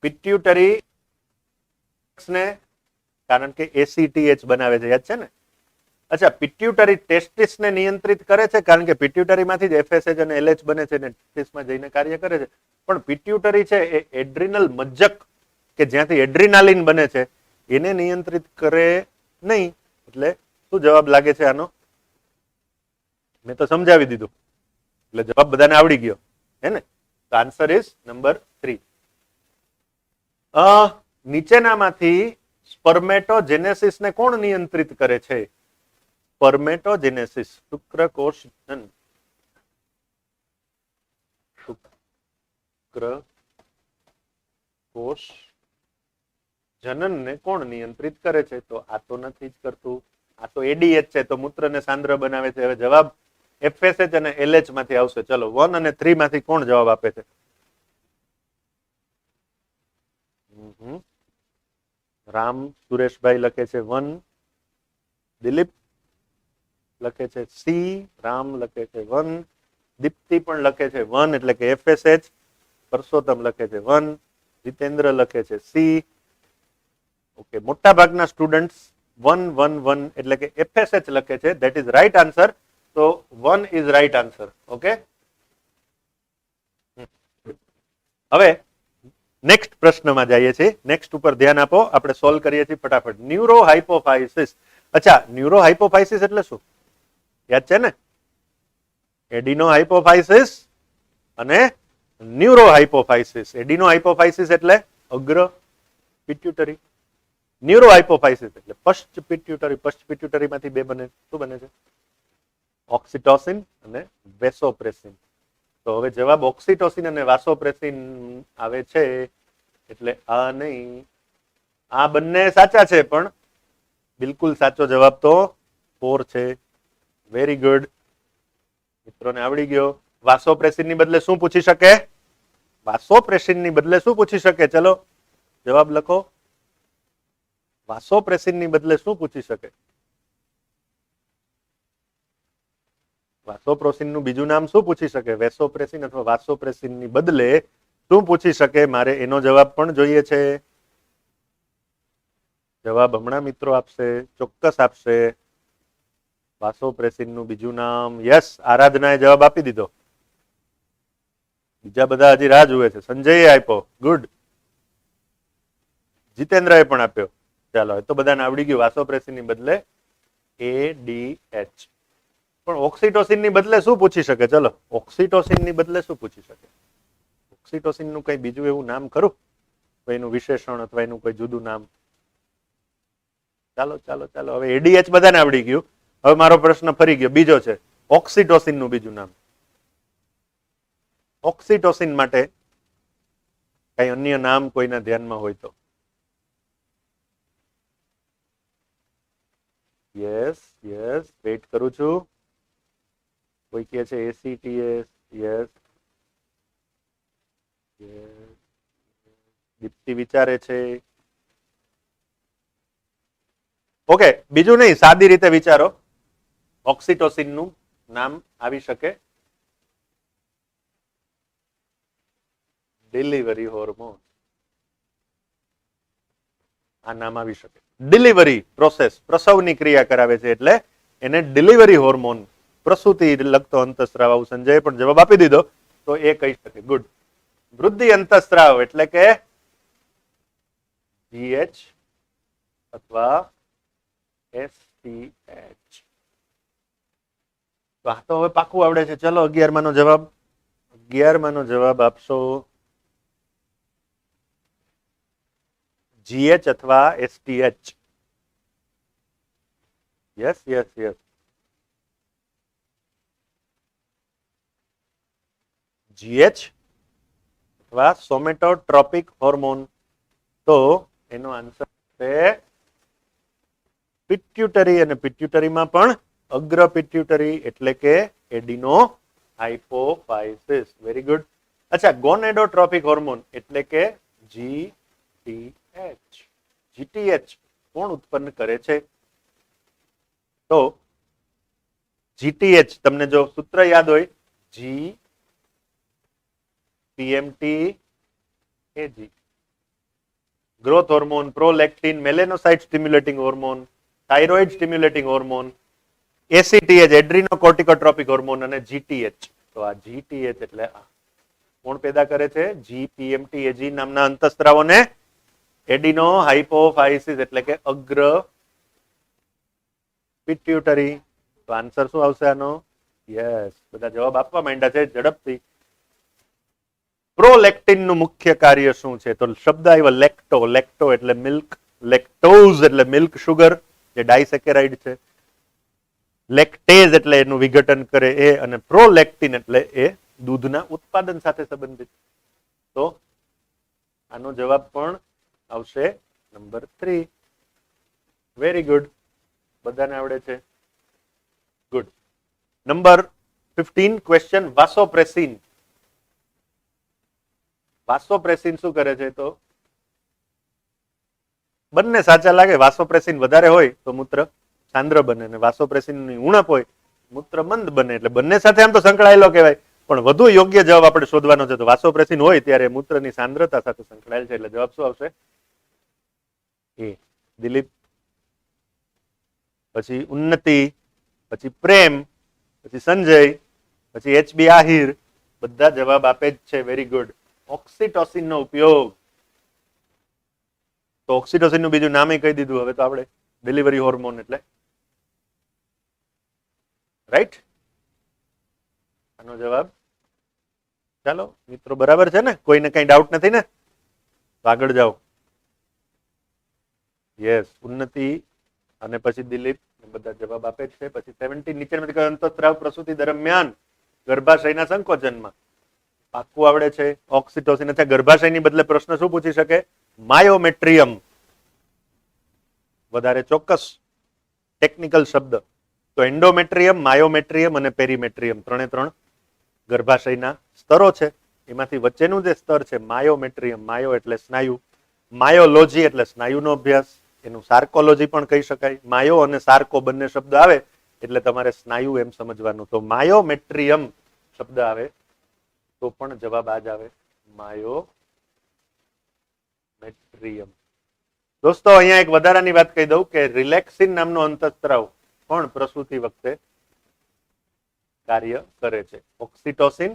પિટ્યુટરી ને કારણ કે એસીટીએચ બનાવે છે, યાદ છે ને? અચ્છા, પિટ્યુટરી ટેસ્ટિસને નિયંત્રિત કરે છે, કારણ કે પિટ્યુટરીમાંથી જ એફએસએચ અને એલએચ બને છે અને ટેસ્ટિસમાં જઈને કાર્ય કરે છે. પણ પિટ્યુટરી છે એ એડ્રિનલ મજ્જક કે જ્યાંથી એડ્રિનાલિન બને છે એને નિયંત્રિત કરે નહીં. એટલે શું જવાબ લાગે છે આનો? મેં તો સમજાવી દીધું, એટલે જવાબ બધાને આવડી ગયો હે ને? તો આન્સર ઇઝ નંબર 3. નીચેનામાંથી સ્પર્મેટોજેનેસિસ ને કોણ નિયંત્રિત કરે છે? સ્પર્મેટોજેનેસિસ, શુક્રકોષ જનન. શુક્રકોષ જનનને કોણ નિયંત્રિત કરે છે? તો આ તો નથી જ કરતું, આ તો એડીએચ છે, તો મૂત્રને સાંદ્ર બનાવે છે. હવે જવાબ એફએસએચ અને એલએચ માંથી આવશે. ચલો, 1 અને 3 માંથી કોણ જવાબ આપે છે? રામ સુરેશભાઈ લખે છે 1, દિલીપ લખે છે સી, રામ લખે છે 1, દીપ્તિ પણ લખે છે 1 એટલે કે એફએસએચ, પરસોત્તમ લખે છે 1, જીતેન્દ્ર લખે છે સી. ઓકે, મોટા ભાગના સ્ટુડન્ટ્સ 1 1 1 એટલે કે એફએસએચ લખે છે. That is right answer. તો 1 ઇઝ રાઈટ આન્સર. ઓકે, હવે નેક્સ્ટ પ્રશ્નમાં જઈએ છીએ. નેક્સ્ટ ઉપર ધ્યાન આપો, આપણે સોલ્વ કરીએ છીએ ફટાફટ. ન્યુરો હાઇપોફાઇસિસ. અચ્છા, ન્યુરો હાઇપોફાઇસિસ એટલે શું? યાદ છે ને? એડિનો હાઇપોફાઇસિસ અને ન્યુરો હાઇપોફાઇસિસ. એડિનો હાઇપોફાઇસિસ એટલે અગ્ર પિટ્યુટરી, ન્યુરો હાઇપોફાઇસિસ એટલે પશ્ચ પિટ્યુટરી. પશ્ચ પિટ્યુટરી માંથી બે બને. શું બને છે? ઓક્સિટોસિન અને વેસોપ્રેસિન. તો હવે જવાબ ઓક્સિટોસિન અને વાસોપ્રેસિન આવે છે, એટલે આ નહીં, આ બંને સાચા છે, પણ બિલકુલ સાચો જવાબ તો 4 છે. વેરી ગુડ, મિત્રોને આવડી ગયો. વાસોપ્રેસિન ની બદલે શું પૂછી શકે? વાસોપ્રેસિન ની બદલે શું પૂછી શકે? ચલો જવાબ લખો. વાસોપ્રેસિન ની બદલે શું પૂછી શકે? વાસોપ્રેસિન નું બીજું નામ શું પૂછી શકે? વેસોપ્રેસિન અથવા વાસોપ્રેસિન ની બદલે શું પૂછી શકે? મારે એનો જવાબ પણ જોઈએ છે. જવાબ હમણાં મિત્રો આપશે, ચોક્કસ આપશે. વાસોપ્રેસિન નું બીજું નામ. યસ, આરાધનાએ જવાબ આપી દીધો. બીજા બધા હજી રાહ જુએ છે. સંજયે આપ્યો, ગુડ. જીતેન્દ્રએ પણ આપ્યો. ચાલો, એ તો બધાને આવડી ગયું. વાસોપ્રેસિન ની બદલે એડીએચ. પણ ઓક્સિટોસિન ની બદલે શું પૂછી શકે? ચલો, ઓક્સિટોસિન ની બદલે શું પૂછી શકે? ઓક્સિટોસિન નું કઈ બીજું એવું નામ ખરું? એનું વિશેષણ અથવા એનું કોઈ જુદું નામ? ચાલો ચાલો ચાલો, હવે એડીએચ બધાને આવડી ગયું. હવે મારો પ્રશ્ન ફરી ગયો, બીજો છે ઓક્સિટોસિન નું બીજું નામ. ઓક્સિટોસિન માટે કઈ અન્ય નામ કોઈના ધ્યાનમાં હોય તો? યસ યસ વેઇટ કરું છું. કોઈ કહે છે એસીટીએસ. યસ દીપ્તિ વિચારે છે. ઓકે, બીજું નહીં, સાદી રીતે વિચારો. ઓક્સિટોસિન નું નામ આવી શકે. ડિલિવરી હોર્મોન, આ નામ આવી શકે. ડિલિવરી પ્રોસેસ, પ્રસવની ક્રિયા કરાવે છે એટલે એને ડિલિવરી હોર્મોન, પ્રસૂતિ લગતો અંતસ્ત્રાવ. આવું સંજય પણ જવાબ આપી દીધો, તો એ કહી શકે. ગુડ. વૃદ્ધિ અંતસ્ત્રાવ એટલે કે જીએચ અથવા એસટીએચ. તો આ તો હવે પાકું આવડે છે. ચલો 11 માંનો જવાબ. 11 માંનો જવાબ આપશો જીએચ અથવા STH. Yes yes yes. GH અથવા સોમેટોટ્રોપિક હોર્મોન. તો એનો આન્સર છે પિટ્યુટરી. અને પિટ્યુટરીમાં પણ અગ્ર પિટ્યુટરી એટલે કે એડિનો હાઇપોફાઇસિસ. Very good. અચ્છા, ગોનેડોટ્રોપિક હોર્મોન એટલે કે જીટીએચ. જીટીએચ કોણ ઉત્પન્ન કરે છે? તો જીટીએચ તમને જો સૂત્ર યાદ હોય, G PMT AG. Growth hormone, prolactin, melanocyte stimulating hormone, thyroid stimulating hormone, ACTH adrenocorticotropic hormone અને જીટીએચ. તો આ જીટીએચ એટલે આ કોણ પેદા કરે છે? જીપીએમટી એજી નામના અંતસ્ત્રાવોને એડિનો હાઇપોફાઇસિસ એટલે કે અગ્ર પિટ્યુટરી. તો આન્સર શું આવશે આનો? યસ, બધા જવાબ આપવા માંડ્યા છે ઝડપથી. પ્રોલેક્ટિન નું મુખ્ય કાર્ય શું છે? તો શબ્દ આવ્યો લેક્ટો. લેક્ટો એટલે મિલ્ક, લેક્ટોઝ એટલે મિલ્ક શુગર જે ડાયસેકેરાઇડ છે, લેક્ટેઝ એટલે એનું વિઘટન કરે એ, અને પ્રોલેક્ટિન એટલે એ દૂધના ઉત્પાદન સાથે સંબંધિત. તો આનો જવાબ પણ આવશે નંબર 3. વેરી ગુડ, બધાને આવડે છે. Good. Number 15 question, vasopressin. Vasopressin શું કરે છે? તો બંને સાચા લાગે. વાસોપ્રેસિન વધારે હોય તો મૂત્ર સાંદ્ર બને, અને વાસોપ્રેસિન ની ઉણપ હોય મૂત્ર મંદ બને. એટલે બંને સાથે આમ તો સંકળાયેલો કહેવાય, પણ વધુ યોગ્ય જવાબ આપણે શોધવાનો છે. તો વાસોપ્રેસિન હોય ત્યારે મૂત્રની સાંદ્રતા સાથે સંકળાયેલ છે. એટલે જવાબ શું આવશે? એ. દિલીપ. પછી ઉન્નતિ, પછી પ્રેમ, પછી સંજય, પછી એચબી આહિર, બધા જવાબ આપે જ છે. Very good. ઓક્સિટોસિન નો ઉપયોગ. તો ઓક્સિટોસિન નું બીજું નામ કહી દીધું હવે તો આપણે, ડિલિવરી હોર્મોન એટલે. રાઈટ, આનો જવાબ. ચાલો મિત્રો, બરાબર છે ને? કોઈને કઈ ડાઉટ નથી ને? તો આગળ જાઓ. યસ, ઉન્નતિ અને પછી દિલીપ બધા જવાબ આપે છે. પછી 17 નીચેનામાંથી કયો અંતસ્ત્રાવ પ્રસૂતિ દરમિયાન ગર્ભાશયના સંકોચનમાં? પાક્કું આવડે છે. ઓક્સિટોસિન. અથવા ગર્ભાશયની બદલે પ્રશ્ન શું પૂછી શકે? માયોમેટ્રિયમ. વધારે ચોક્કસ ટેકનિકલ શબ્દ. તો એન્ડોમેટ્રિયમ, માયોમેટ્રિયમ અને પેરીમેટ્રિયમ 3 ગર્ભાશયના સ્તરો છે. એમાંથી વચ્ચેનું જે સ્તર છે માયોમેટ્રિયમ. માયો એટલે સ્નાયુ, માયોલોજી એટલે સ્નાયુનો અભ્યાસ, એનું સાર્કોલોજી પણ કહી શકાય. માયો અને સાર્કો બંને શબ્દ આવે એટલે તમારે સ્નાયુ એમ સમજવાનું. તો માયોમેટ્રિયમ શબ્દ આવે તો પણ જવાબ આ જ આવે, માયોમેટ્રિયમ. દોસ્તો, અહીંયા એક વધારાની વાત કહી દઉં કે રિલેક્સિન નામનો અંતસ્ત્રાવ પણ પ્રસૂતિ વખતે કાર્ય કરે છે. ઓક્સિટોસિન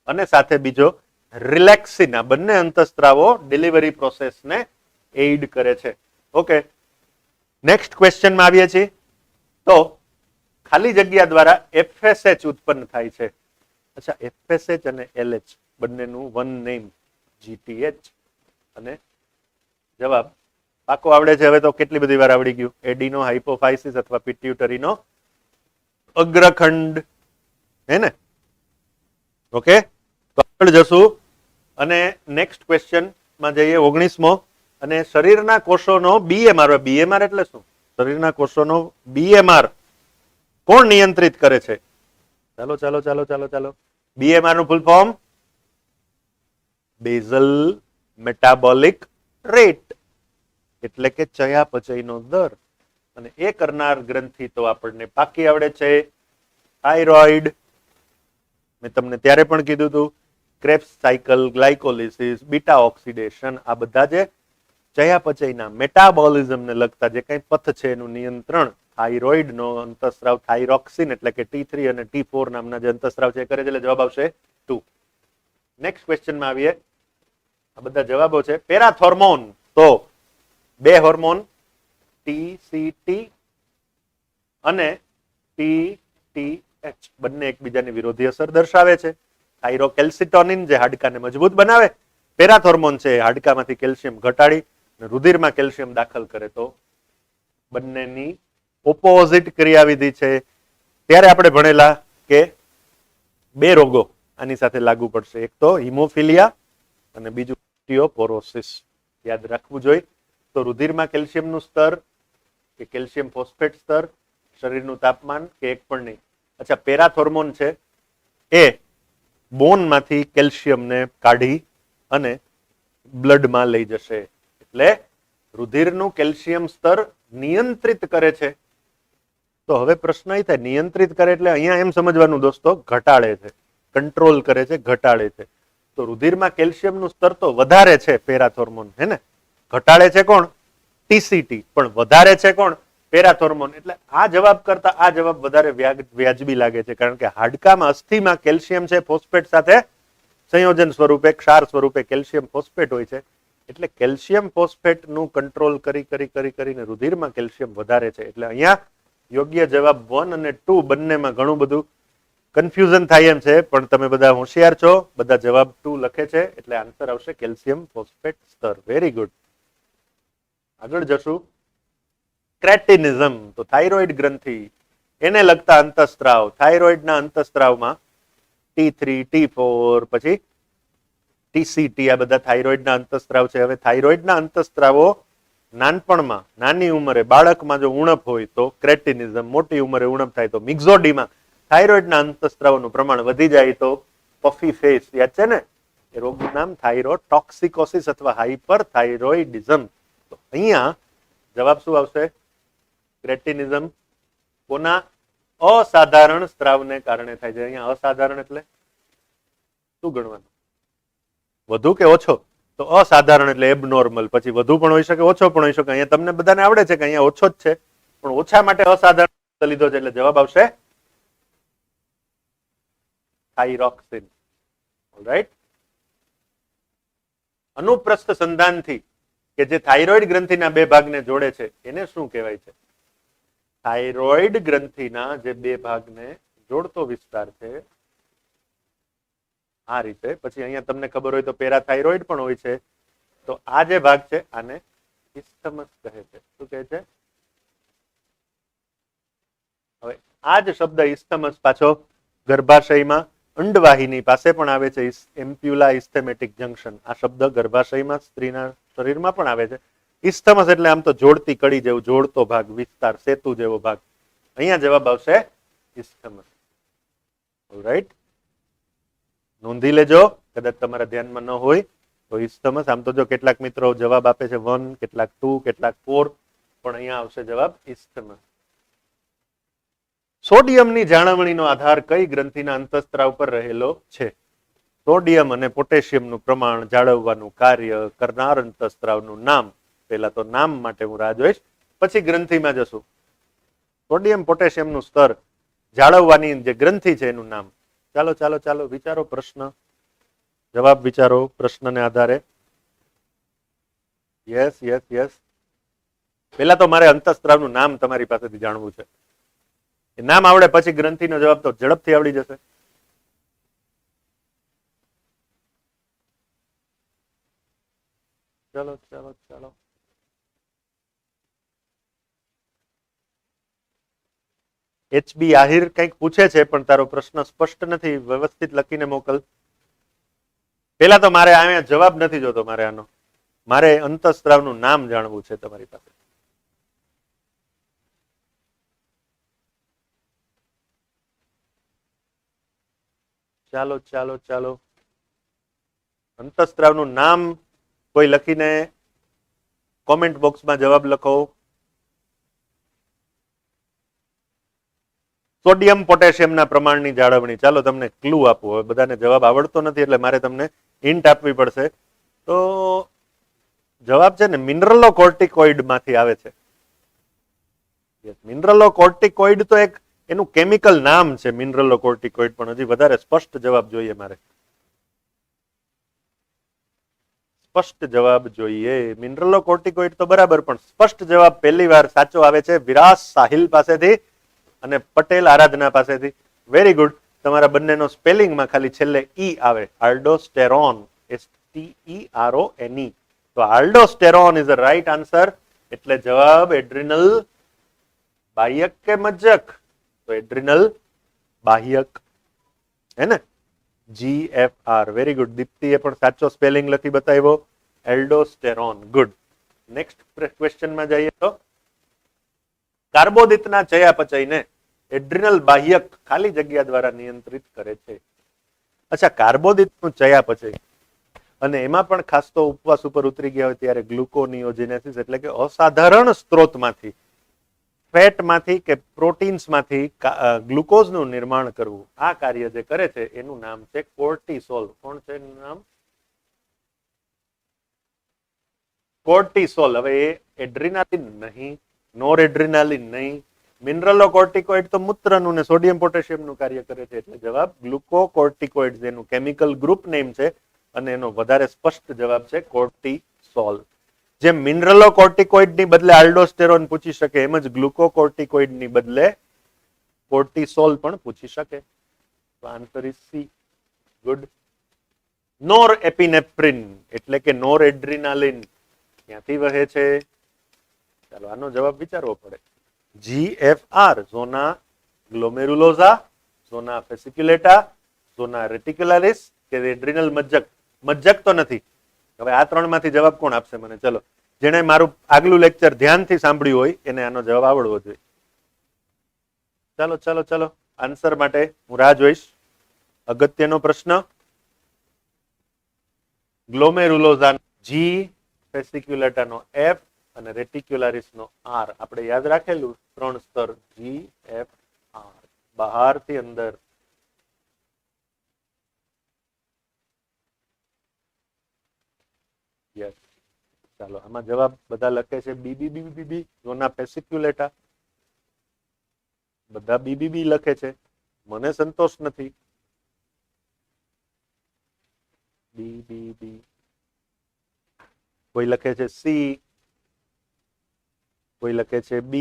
અને સાથે બીજો રિલેક્સિન, આ બંને અંતસ્ત્રાવો ડિલિવરી પ્રોસેસને એઇડ કરે છે. ઓકે, નેક્સ્ટ ક્વેશ્ચનમાં આવીએ છીએ. તો ખાલી જગ્યા દ્વારા એફએસએચ ઉત્પન્ન થાય છે. અચ્છા, એફએસએચ અને એલએચ બંનેનું વન નેમ જીટીએચ. અને જવાબ પાકો આવડે છે. હવે તો કેટલી બધી વાર આવડી ગયું. એડિનો હાઇપોફાઇસિસ અથવા પિટ્યુટરીનો અગ્રખંડ, હે ને? ઓકે, તો આગળ જશું અને નેક્સ્ટ ક્વેશ્ચન માં જઈએ. 19મો. અને શરીરના કોષોનો બીએમઆર. બીએમઆર એટલે શું? શરીરના કોષોનો બીએમઆર કોણ નિયંત્રિત કરે છે? ચાલો ચાલો ચાલો ચાલો ચાલો, બીએમઆર નું full form basal metabolic rate, એટલે કે ચયાપચયનો દર. અને એ કરનાર ગ્રંથિ તો આપણને પાકી આવડે છે, થાઇરોઇડ. મેં તમને ત્યારે પણ કીધું હતું, crabs cycle, glycolysis, beta oxidation, આ બધા જે ચયાપચયના મેટાબોલિઝમને લગતા જે કંઈ પથ છે એનું નિયંત્રણ થાઇરોઇડ નો અંતસ્રાવ થાઇરોક્સિન એટલે કે T3 અને T4 નામના જે અંતસ્રાવ છે એ કરે છે. એટલે જવાબ આવશે 2. નેક્સ્ટ ક્વેશ્ચનમાં આવીએ. આ બધા જવાબો છે. પેરાથોર્મોન, તો બે હોર્મોન TCT અને TTH બંને એકબીજાની વિરોધી અસર દર્શાવે છે. થાઇરોકેલ્સિટોનિન જે હાડકાને મજબૂત બનાવે, પેરાથોર્મોન છે હાડકામાંથી કેલ્શિયમ ઘટાડી રુધિરમાં કેલ્શિયમ દાખલ કરે. તો બંનેની ઓપોઝિટ ક્રિયાવિધિ છે. ત્યારે આપણે ભણેલા કે બે રોગો આની સાથે લાગુ પડશે, એક તો હિમોફિલિયા અને બીજું ઓસ્ટિયોપોરોસિસ. યાદ રાખવું જોઈએ. તો રુધિરમાં કેલ્શિયમનું સ્તર કે કેલ્શિયમ ફોસ્ફેટ સ્તર, શરીરનું તાપમાન કે એક પણ નહીં. અચ્છા, પેરાથોર્મોન છે એ બોનમાંથી કેલ્શિયમને કાઢી અને બ્લડમાં લઈ જશે, એટલે રુધિરનું કેલ્શિયમ સ્તર નિયંત્રિત કરે છે. તો હવે પ્રશ્ન એ થાય, નિયંત્રિત કરે એટલે અહીંયા એમ સમજવાનું દોસ્તો, ઘટાડે છે, કંટ્રોલ કરે છે, ઘટાડે છે. તો રુધિરમાં કેલ્શિયમનું સ્તર તો વધારે છે પેરાથોર્મોન, હે ને? ઘટાડે છે કોણ? ટીસીટી. પણ વધારે છે કોણ? પેરાથોર્મોન. એટલે આ જવાબ કરતા આ જવાબ વધારે વ્યાજબી લાગે છે, કારણ કે હાડકામાં અસ્થિમાં કેલ્શિયમ છે ફોસ્ફેટ સાથે સંયોજન સ્વરૂપે, ક્ષાર સ્વરૂપે કેલ્શિયમ ફોસ્ફેટ હોય છે. એટલે કેલ્શિયમ ફોસ્ફેટ નું કંટ્રોલ કરીને રુધિરમાં કેલ્શિયમ વધારે છે. એટલે અહીંયા યોગ્ય જવાબ 1 અને 2 બંનેમાં ઘણું બધું કન્ફ્યુઝન થાય એમ છે, પણ તમે બધા હોશિયાર છો, બધા જવાબ 2 લખે છે, એટલે આન્સર આવશે કેલ્શિયમ ફોસ્ફેટ સ્તર. Very good. આગળ જશું. ક્રેટિનિઝમ, તો થાઇરોઇડ ગ્રંથિ, એને લગતા અંતસ્ત્રાવ. થાઇરોઇડના અંતસ્ત્રાવમાં T3, T4 પછી TCT, આ બધા થાઇરોઇડના અંતસ્ત્રાવ છે. હવે થાઇરોઇડના અંતસ્ત્રાવો નાનપણમાં, નાની ઉંમરે, બાળકમાં જો ઉણપ હોય તો ક્રેટિનિઝમ, મોટી ઉંમરે ઉણપ થાય તો મિક્ઝોડીમાં, થાઇરોઇડના અંતસ્ત્રાવોનું પ્રમાણ વધી જાય તો પફી ફેસ. યાદ છે ને? એ રોગનું નામ થાઇરોટોક્સિકોસિસ અથવા હાઇપર થાઇરોઇડિઝમ. તો અહીંયા જવાબ શું આવશે? ક્રેટિનિઝમ. કોના? અસાધારણ સ્ત્રાવને કારણે થાય છે. અહીંયા અસાધારણ એટલે શું ગણવાનું? વધુ કે ઓછો? તો અસાધારણ એટલે એબનોર્મલ. પછી વધુ પણ હોઈ શકે, ઓછો પણ હોઈ શકે. અહીંયા તમને બધાને આવડે છે કે અહીંયા ઓછો જ છે, પણ ઓછા માટે અસાધારણ લીધો છે, એટલે જવાબ આવશે થાઇરોક્સિન. ઓલરાઈટ. અનુપ્રસ્થ સંધાનથી કે જે થાઇરોઇડ ગ્રંથિના બે ભાગને જોડે છે એને શું કહેવાય છે? થાઇરોઇડ ગ્રંથિના જે બે ભાગને જોડતો વિસ્તાર છે આ રીતે. પછી અહીંયા તમને ખબર હોય તો પેરાથાઇરોઇડ પણ હોય છે. તો આ જે ભાગ છે આને ઇસ્થમસ કહે છે. શું કહે છે? હવે આ જ શબ્દ ઇસ્થમસ પાછો ગર્ભાશયમાં અંડવાહિની પાસે પણ આવે છે. એમ્પ્યુલા ઇસ્થેમેટિક જંક્શન, આ શબ્દ ગર્ભાશયમાં સ્ત્રીના શરીરમાં પણ આવે છે. ઇસ્થમસ એટલે આમ તો જોડતી કડી જેવું, જોડતો ભાગ, વિસ્તાર, સેતુ જેવો ભાગ. અહીંયા જવાબ આવશે ઇસ્થમસ. ઓલરાઈટ, નોંધી લેજો, કદાચ તમારા ધ્યાનમાં ન હોય તો ઇસ્થમસ. આમ તો જો કેટલાક મિત્રો જવાબ આપે છે 1, કેટલાક 2, કેટલાક 4, પણ અહીંયા આવશે જવાબ ઇસ્થમસ. સોડિયમની જાળવણીનો આધાર કઈ ગ્રંથિના અંતસ્ત્રાવ પર રહેલો છે? સોડિયમ અને પોટેશિયમનું પ્રમાણ જાળવવાનું કાર્ય કરનાર અંતસ્ત્રાવનું નામ. પહેલા તો નામ માટે હું રાહ જોઈશ, પછી ગ્રંથિમાં જશું. સોડિયમ પોટેશિયમનું સ્તર જાળવવાની જે ગ્રંથિ છે એનું નામ. ચાલો ચાલો ચાલો વિચારો, પ્રશ્ન જવાબ વિચારો પ્રશ્નને આધારે. Yes yes yes. પહેલા તો મારે અંતસ્ત્રાવનું નામ તમારી પાસેથી જાણવું છે. એ નામ આવડે પછી ગ્રંથિનો જવાબ તો ઝડપથી આવડી જશે. ચાલો ચાલો ચાલો. HB આહિર કંઈક પૂછે છે, પણ તારો પ્રશ્ન સ્પષ્ટ નથી, વ્યવસ્થિત લખીને મોકલ. પેલા તો મારે અહીંયા જવાબ નથી જોતો, મારે અંતસ્ત્રાવનું નામ જાણવું છે તમારી પાસે. ચાલો ચાલો ચાલો, અંતઃસ્ત્રાવનું નામ કોઈ લખીને કોમેન્ટ બોક્સમાં જવાબ લખો. સોડિયમ પોટેશિયમના પ્રમાણની જાળવણી. ચાલો તમને ક્લુ આપું, હવે બધાને જવાબ આવડતો નથી એટલે મારે તમને હિન્ટ આપવી પડશે. તો જવાબ છે ને મિનરલો કોર્ટિકોઇડ માંથી આવે છે. મિનરલો કોર્ટિકોઇડ તો એક એનું કેમિકલ નામ છે મિનરલો કોર્ટિકોઇડ, પણ હજી વધારે સ્પષ્ટ જવાબ જોઈએ મારે. સ્પષ્ટ જવાબ જોઈએ. મિનરલો કોર્ટિકોઇડ તો બરાબર, પણ સ્પષ્ટ જવાબ પહેલી વાર સાચો આવે છે વિરાસ સાહિલ પાસેથી અને પટેલ આરાધના પાસેથી. Very good. તમારા બંનેનો સ્પેલિંગમાં ખાલી છેલ્લે ઈ આવે, આલ્ડોસ્ટેરોન, STERONE. તો આલ્ડોસ્ટેરોન ઇઝ ધ રાઈટ આન્સર. એટલે જવાબ એડ્રિનલ બાહ્યક કે મજ્જક? તો એડ્રિનલ બાહ્યક હે ને, GFR. Very good. દીપ્તિએ પણ સાચો સ્પેલિંગ લખી બતાવ્યો, એલ્ડોસ્ટેરોન. ગુડ. નેક્સ્ટ ક્વેશ્ચનમાં જઈએ તો કાર્બોદિતના ચયાપચયને એડ્રિનલ બાહ્યક ખાલી જગ્યા દ્વારા નિયંત્રિત કરે છે. અચ્છા, કાર્બોદિતનું ચયાપચય, અને એમાં પણ ખાસ તો ઉપવાસ ઉપર ઉતરી ગયા હોય ત્યારે ગ્લુકોનિયોજેનેસિસ એટલે કે અસાધારણ સ્ત્રોતમાંથી, ફેટમાંથી કે પ્રોટીન્સમાંથી ગ્લુકોઝનું નિર્માણ કરવું, આ કાર્ય જે કરે છે એનું નામ છે કોર્ટિસોલ. કોણ છે એનું નામ? કોર્ટિસોલ. હવે એ એડ્રિનાલિન નહીં, નોર એડ્રિનાલિન નહીં, મિનરલો કોર્ટિકોઇડ તો મૂત્રનું ને સોડિયમ પોટેશિયમનું કાર્ય કરે છે. એટલે જવાબ ગ્લુકોકોર્ટિકોઇડ એનું કેમિકલ ગ્રુપ નેમ છે અને એનો વધારે સ્પષ્ટ જવાબ છે કોર્ટિસોલ. જેમ મિનરલો કોર્ટિકોઇડ ની બદલે આલ્ડોસ્ટેરોન પૂછી શકે, એમ જ ગ્લુકોકોર્ટિકોઇડ ની બદલે કોર્ટિસોલ પણ પૂછી શકે. તો આન્સર ઇઝ સી. ગુડ. નોર એપિનેફ્રિન એટલે કે નોર એડ્રિનાલિન ક્યાંથી વહે છે? ચાલો આનો જવાબ વિચારવો પડે. GFR, ઝોના ગ્લોમેરુલોઝા, ઝોના ફેસિક્યુલેટા, ઝોના રેટિક્યુલારિસ કે એડ્રિનલ મજ્જક? મજ્જક તો નથી. હવે આ ત્રણમાંથી જવાબ કોણ આપશે મને? ચલો, જેને મારું આગલું લેક્ચર ધ્યાનથી સાંભળ્યું હોય એને આનો જવાબ આવડવો જોઈએ. ચાલો ચાલો ચાલો, આન્સર માટે હું રાહ જોઈશ. અગત્યનો પ્રશ્ન. ગ્લોમેરુલોઝા G, ફેસિક્યુલેટાનો F અને રેટિક્યુલારિસનો R. આપણે યાદ રાખેલું 3 સ્તર GFR, બહારથી અંદર. યસ. ચાલો, આમાં જવાબ બધા લખે છે BBBBB, ઝોના ફેસિક્યુલેટા. બધા BBB લખે છે, મને સંતોષ નથી. BBB. કોઈ લખે છે C, કોઈ લખે છે B,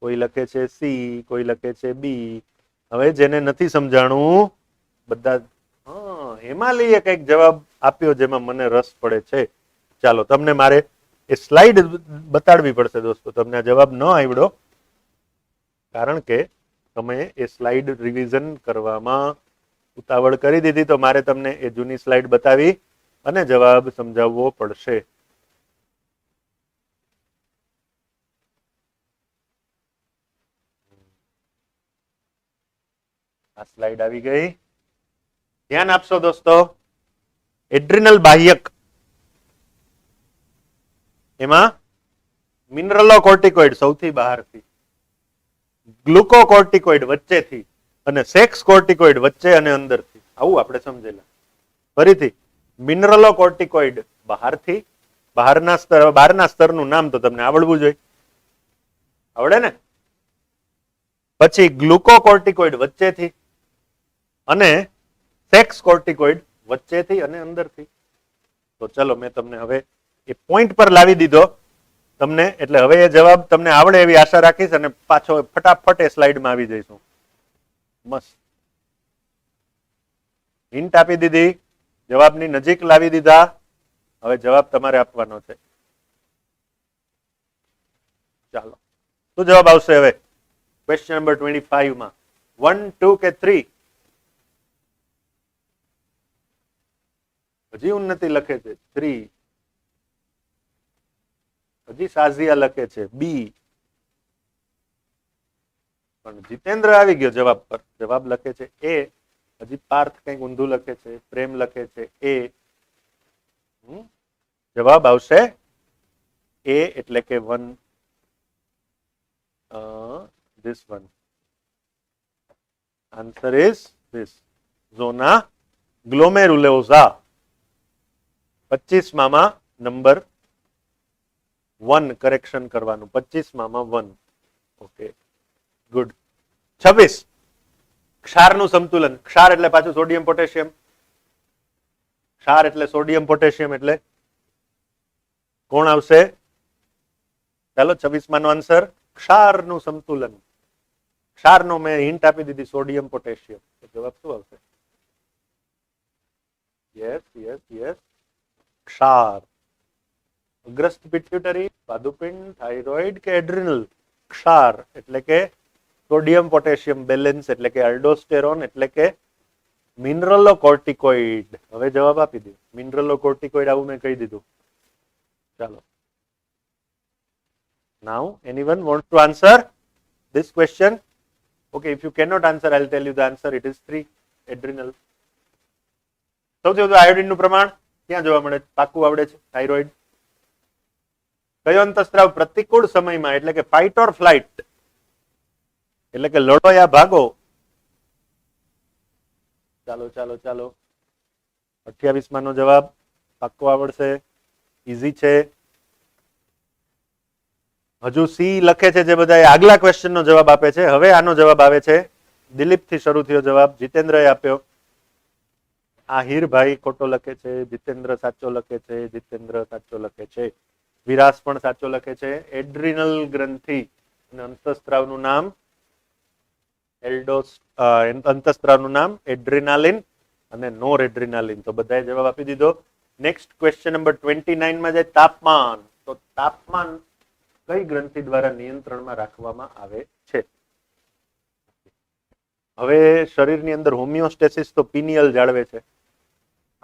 કોઈ લખે છે C, કોઈ લખે છે B. હવે જેને નથી સમજાણું બધા હિમાલયે કઈક જવાબ આપ્યો જેમાં મને રસ પડે છે. ચાલો, તમને મારે એ સ્લાઇડ બતાડવી પડશે દોસ્તો. તમને આ જવાબ ન આવડ્યો કારણ કે તમે એ સ્લાઇડ રિવિઝન કરવામાં ઉતાવળ કરી દીધી, તો મારે તમને એ જૂની સ્લાઇડ બતાવી અને જવાબ સમજાવવો પડશે. આ સ્લાઇડ આવી ગઈ. ધ્યાન આપશો દોસ્તો. એડ્રિનલ બાહ્યક, એમાં મિનરલો કોર્ટિકોઇડ સૌથી બહારથી, ગ્લુકોકોર્ટિકોઇડ વચ્ચેથી અને સેક્સ કોર્ટિકોઇડ વચ્ચે અને અંદરથી. આવું આપણે સમજેલા. ફરીથી, મિનરલો કોર્ટિકોઇડ બહારથી, બહારના સ્તરનું નામ તો તમને આવડવું જોઈએ, આવડે ને? પછી ગ્લુકોકોર્ટિકોઇડ વચ્ચેથી અને સેક્સ કોર્ટિકોઇડ વચ્ચેથી અને અંદરથી. તો ચલો, મેં તમને હવે એ પોઈન્ટ પર લાવી દીધો તમને, એટલે હવે એ જવાબ તમને આવડે એવી આશા રાખીશ અને પાછો ફટાફટ એ સ્લાઇડમાં આવી જઈશું. મસ્ત હિન્ટ આપી દીધી, જવાબની નજીક લાવી દીધા. હવે જવાબ તમારે આપવાનો છે. ચાલો, શું જવાબ આવશે હવે ક્વેશ્ચન નંબર 25 માં? 1, 2 કે 3? હજી ઉન્નતિ લખે છે 3. હજી સાઝિયા લખે છે B. પણ જીતેન્દ્ર આવી ગયો જવાબ પર, જવાબ લખે છે A. હજી પાર્થ કંઈક ઊંધું લખે છે, પ્રેમ લખે છે એ. જવાબ આવશે એ એટલે કે 1 this one. Answer is this. Zona glomerulosa. 25 માં નંબર 1 કરેક્શન કરવાનું. 25 માં 1. Okay good. 26 ક્ષારનું સંતુલન. ક્ષાર એટલે પાછું સોડિયમ પોટેશિયમ. ક્ષાર એટલે સોડિયમ પોટેશિયમ એટલે કોણ આવશે? ચાલો 26 માંનો આન્સર ક્ષારનું સંતુલન. ક્ષારનો મેં હિન્ટ આપી દીધી સોડિયમ પોટેશિયમ. જવાબ શું આવશે? યસ યસ યસ ક્ષાર. અગ્રસ્ત પિટ્યુટરી, સ્વાદુપિંડ, થાઇરોઇડ કે એડ્રિનલ? ક્ષાર એટલે કે સોડિયમ પોટેશિયમ બેલેન્સ એટલે કે અલ્ડોસ્ટેરોન એટલે કે મિનરલો કોર્ટિકોઇડ. હવે જવાબ આપી દો. મિનરલો કોર્ટિકોઇડ આવું મેં કહી દીધું. ચાલો. Now, anyone wants to answer this question? Okay, if you cannot answer, I'll tell you the answer. It is 3 adrenal. સૌથી વધુ આયોડિનનું પ્રમાણ ક્યાં જોવા મળે? પાકું આવડે છે. થાઇરોઇડ. કયો અંતઃસ્ત્રાવ પ્રતિકૂળ સમયમાં એટલે કે ફાઇટ ઓર ફ્લાઇટ એટલે કે લડો યા ભાગો? ચાલો ચાલો ચાલો. 28 માંનો જવાબ પાક્કો આવડશે. ઈઝી છે. હજુ સી લખે છે જે બધા આગલા ક્વેશ્ચન નો જવાબ આપે છે. હવે આનો જવાબ આવે છે. દિલીપ થી શરૂ થયો જવાબ. જીતેન્દ્રએ આપ્યો. આહિરભાઈ ખોટો લખે છે. જીતેન્દ્ર સાચો લખે છે. જીતેન્દ્ર સાચો લખે છે. વિરાસ પણ સાચો લખે છે. એડ્રિનલ ગ્રંથિ અને અંતઃસ્ત્રાવનું નામ અંતઃસ્ત્રાવનું નામ એડ્રિનાલિન અને નોર એડ્રિનાલિન. તો બધાએ જવાબ આપી દીધો. નેક્સ્ટ ક્વેશ્ચન નંબર 29 માં જાય તાપમાન. તો તાપમાન કઈ ગ્રંથિ દ્વારા નિયંત્રણમાં રાખવામાં આવે છે? હવે શરીરની અંદર હોમિયોસ્ટેસિસ તો પિનિયલ જાળવે છે.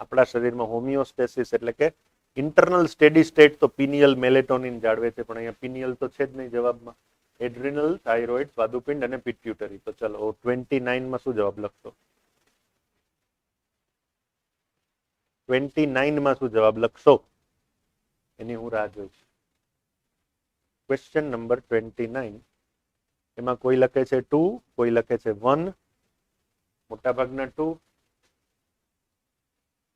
આપણા શરીરમાં હોમિયોસ્ટેસિસ એટલે કે ઇન્ટરનલ સ્ટેડી સ્ટેટ તો પિનિયલ મેલેટોનિન જાળવે છે. પણ અહીંયા પિનિયલ તો છે જ નહીં જવાબમાં. એડ્રિનલ, થાઇરોઇડ, સ્વાદુપિંડ અને પિટ્યુટરી. તો ચલો 29 માં શું જવાબ લખશો? 29 માં શું જવાબ લખશો એની હું રાહ જોઈશ. Question number 29. એમાં કોઈ લખે છે 2, કોઈ લખે છે 1, મોટા ભાગના 2,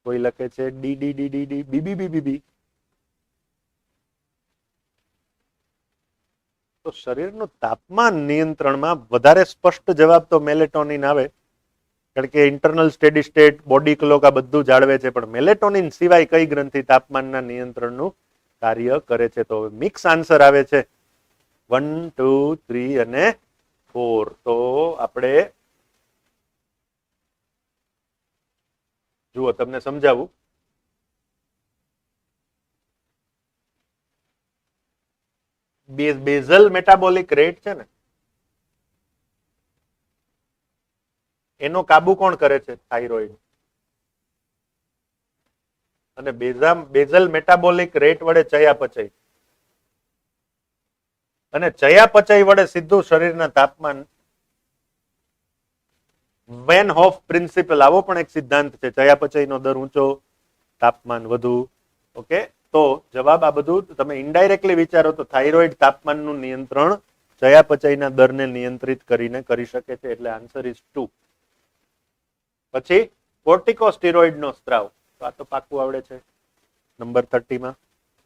કોઈ લખે છે D D D D D B B B B B. તો શરીરનું તાપમાન નિયંત્રણમાં વધારે સ્પષ્ટ જવાબ તો મેલેટોનિન આવે, કારણ કે internal steady state, body clock આ બધું જાળવે છે. પણ મેલેટોનિન સિવાય કઈ ગ્રંથિ તાપમાનના નિયંત્રણનું કાર્ય કરે છે? તો મિક્સ આન્સર આવે છે 1, 2, 3 અને 4. તો આપણે જુઓ તમને સમજાવું. બેઝલ મેટાબોલિક રેટ છે ને, એનો કાબુ કોણ કરે છે? થાઇરોઇડ. અને બેઝલ મેટાબોલિક રેટ વડે ચયાપચય, અને ચયાપચય વડે સીધું શરીરના તાપમાન. વેન હોફ પ્રિન્સિપલ આવો પણ એક સિદ્ધાંત છે. ચયાપચયનો દર ઊંચો, તાપમાન વધુ. ઓકે, તો જવાબ આ બધું તમે ઇનડાયરેક્ટલી વિચારો તો થાઇરોઇડ તાપમાનનું નિયંત્રણ ચયાપચયના દરને નિયંત્રિત કરીને કરી શકે છે. એટલે આન્સર ઇઝ 2. પછી કોર્ટિકોસ્ટેરોઇડનો સ્ત્રાવ. તો આ તો પાક્કું આવડે છે. નંબર 30 માં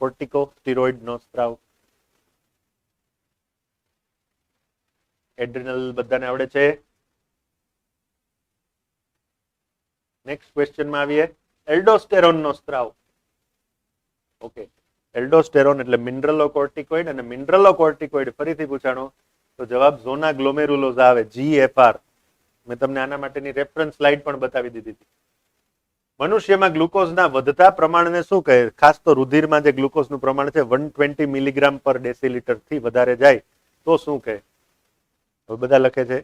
કોર્ટિકોસ્ટેરોઇડનો સ્ત્રાવ. એડ્રિનલ બધાને આવડે છે. નેક્સ્ટ ક્વેશ્ચનમાં આવીએ. એલ્ડોસ્ટેરોનનો સ્ત્રાવ. ઓકે, એલ્ડોસ્ટેરોન એટલે મિનરલોકોર્ટિકોઇડ, અને મિનરલોકોર્ટિકોઇડ ફરીથી પૂછાણો તો જવાબ ઝોના ગ્લોમેરુલોઝા આવે, GFR. મેં તમને આના માટેની રેફરન્સ સ્લાઇડ પણ બતાવી દીધી હતી. મનુષ્યમાં ગ્લુકોઝના વધતા પ્રમાણને શું કહે? ખાસ તો રુધિરમાં જે ગ્લુકોઝનું પ્રમાણ છે 120 મિલીગ્રામ પર ડેસીલીટર થી વધારે જાય તો શું કહે? હવે બધા લખે છે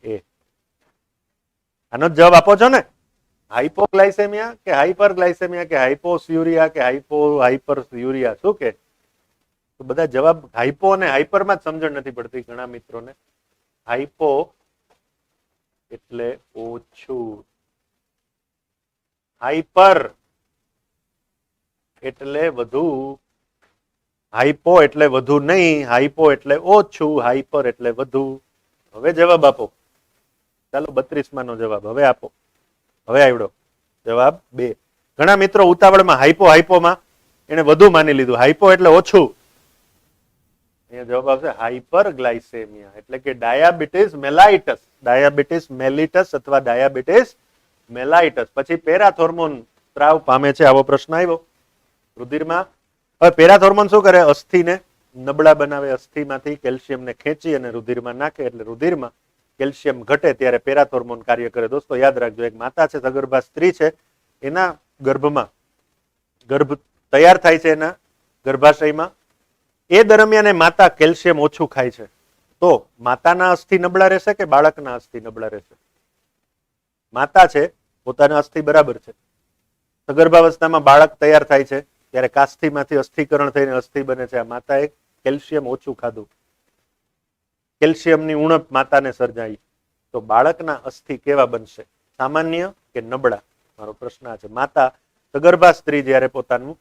એ. આનો જવાબ આપો છો ને? હાઇપોગ્લાયસેમિયા કે હાઇપરગ્લાયસેમિયા કે હાઇપોસ્યુરિયા કે હાઇપરસ્યુરિયા? શું કે? તો બધા જવાબ હાઇપો અને હાઇપરમાં જ સમજણ નથી પડતી ઘણા મિત્રોને. હાઇપો એટલે ઓછું, હાઈપર એટલે વધુ, હાઈપો એટલે વધુ નહીં, હાઈપો એટલે ઓછું, હાઈપર એટલે વધુ. હવે જવાબ આપો. ચાલો 32 નો જવાબ હવે આપો. હવે આવડો જવાબ 2. ઘણા મિત્રો ઉતાવળમાં હાઈપો હાઈપોમાં એને વધુ માની લીધું. હાઈપો એટલે ઓછું. અહીંયા જવાબ આવશે હાઇપરગ્લાયસેમિયા એટલે કે ડાયાબિટીસ મેલાઇટસ, ડાયાબિટીસ મેલિટસ અથવા ડાયાબિટીસ મેલાઇટસ. પછી પેરાથોર્મોન સ્ત્રાવ પામે છે, આવો પ્રશ્ન આવ્યો રુધિરમાં. હવે પેરાથોર્મોન શું કરે? અસ્થિને નબળા બનાવે, અસ્થિમાંથી કેલ્શિયમને ખેંચી અને રુધિરમાં નાખે એટલે રુધિરમાં કેલ્શિયમ ઘટે ત્યારે પેરાથોર્મોન કાર્ય કરે. દોસ્તો યાદ રાખજો, એક માતા છે, સગર્ભા સ્ત્રી છે, એના ગર્ભમાં ગર્ભ તૈયાર થાય છે, એના ગર્ભાશયમાં એ દરમિયાન માતા કેલ્શિયમ ઓછું ખાય છે તો માતાના અસ્થિ નબળા રહેશે કે બાળકના અસ્થિ નબળા રહેશે? માતા છે પોતાના અસ્થિ બરાબર છે, સગર્ભાવસ્થામાં બાળક તૈયાર થાય છે ત્યારે કાસ્થિમાંથી અસ્થિકરણ થઈને અસ્થિ બને છે. આ માતાએ કેલ્શિયમ ઓછું ખાધું, કેલ્શિયમની ઉણપ માતાને સર્જાઈ, તો બાળકના અસ્થિ કેવા બનશે? સામાન્ય કે નબળા? મારો પ્રશ્ન આ છે. માતા સગર્ભા સ્ત્રી જ્યારે પોતાનું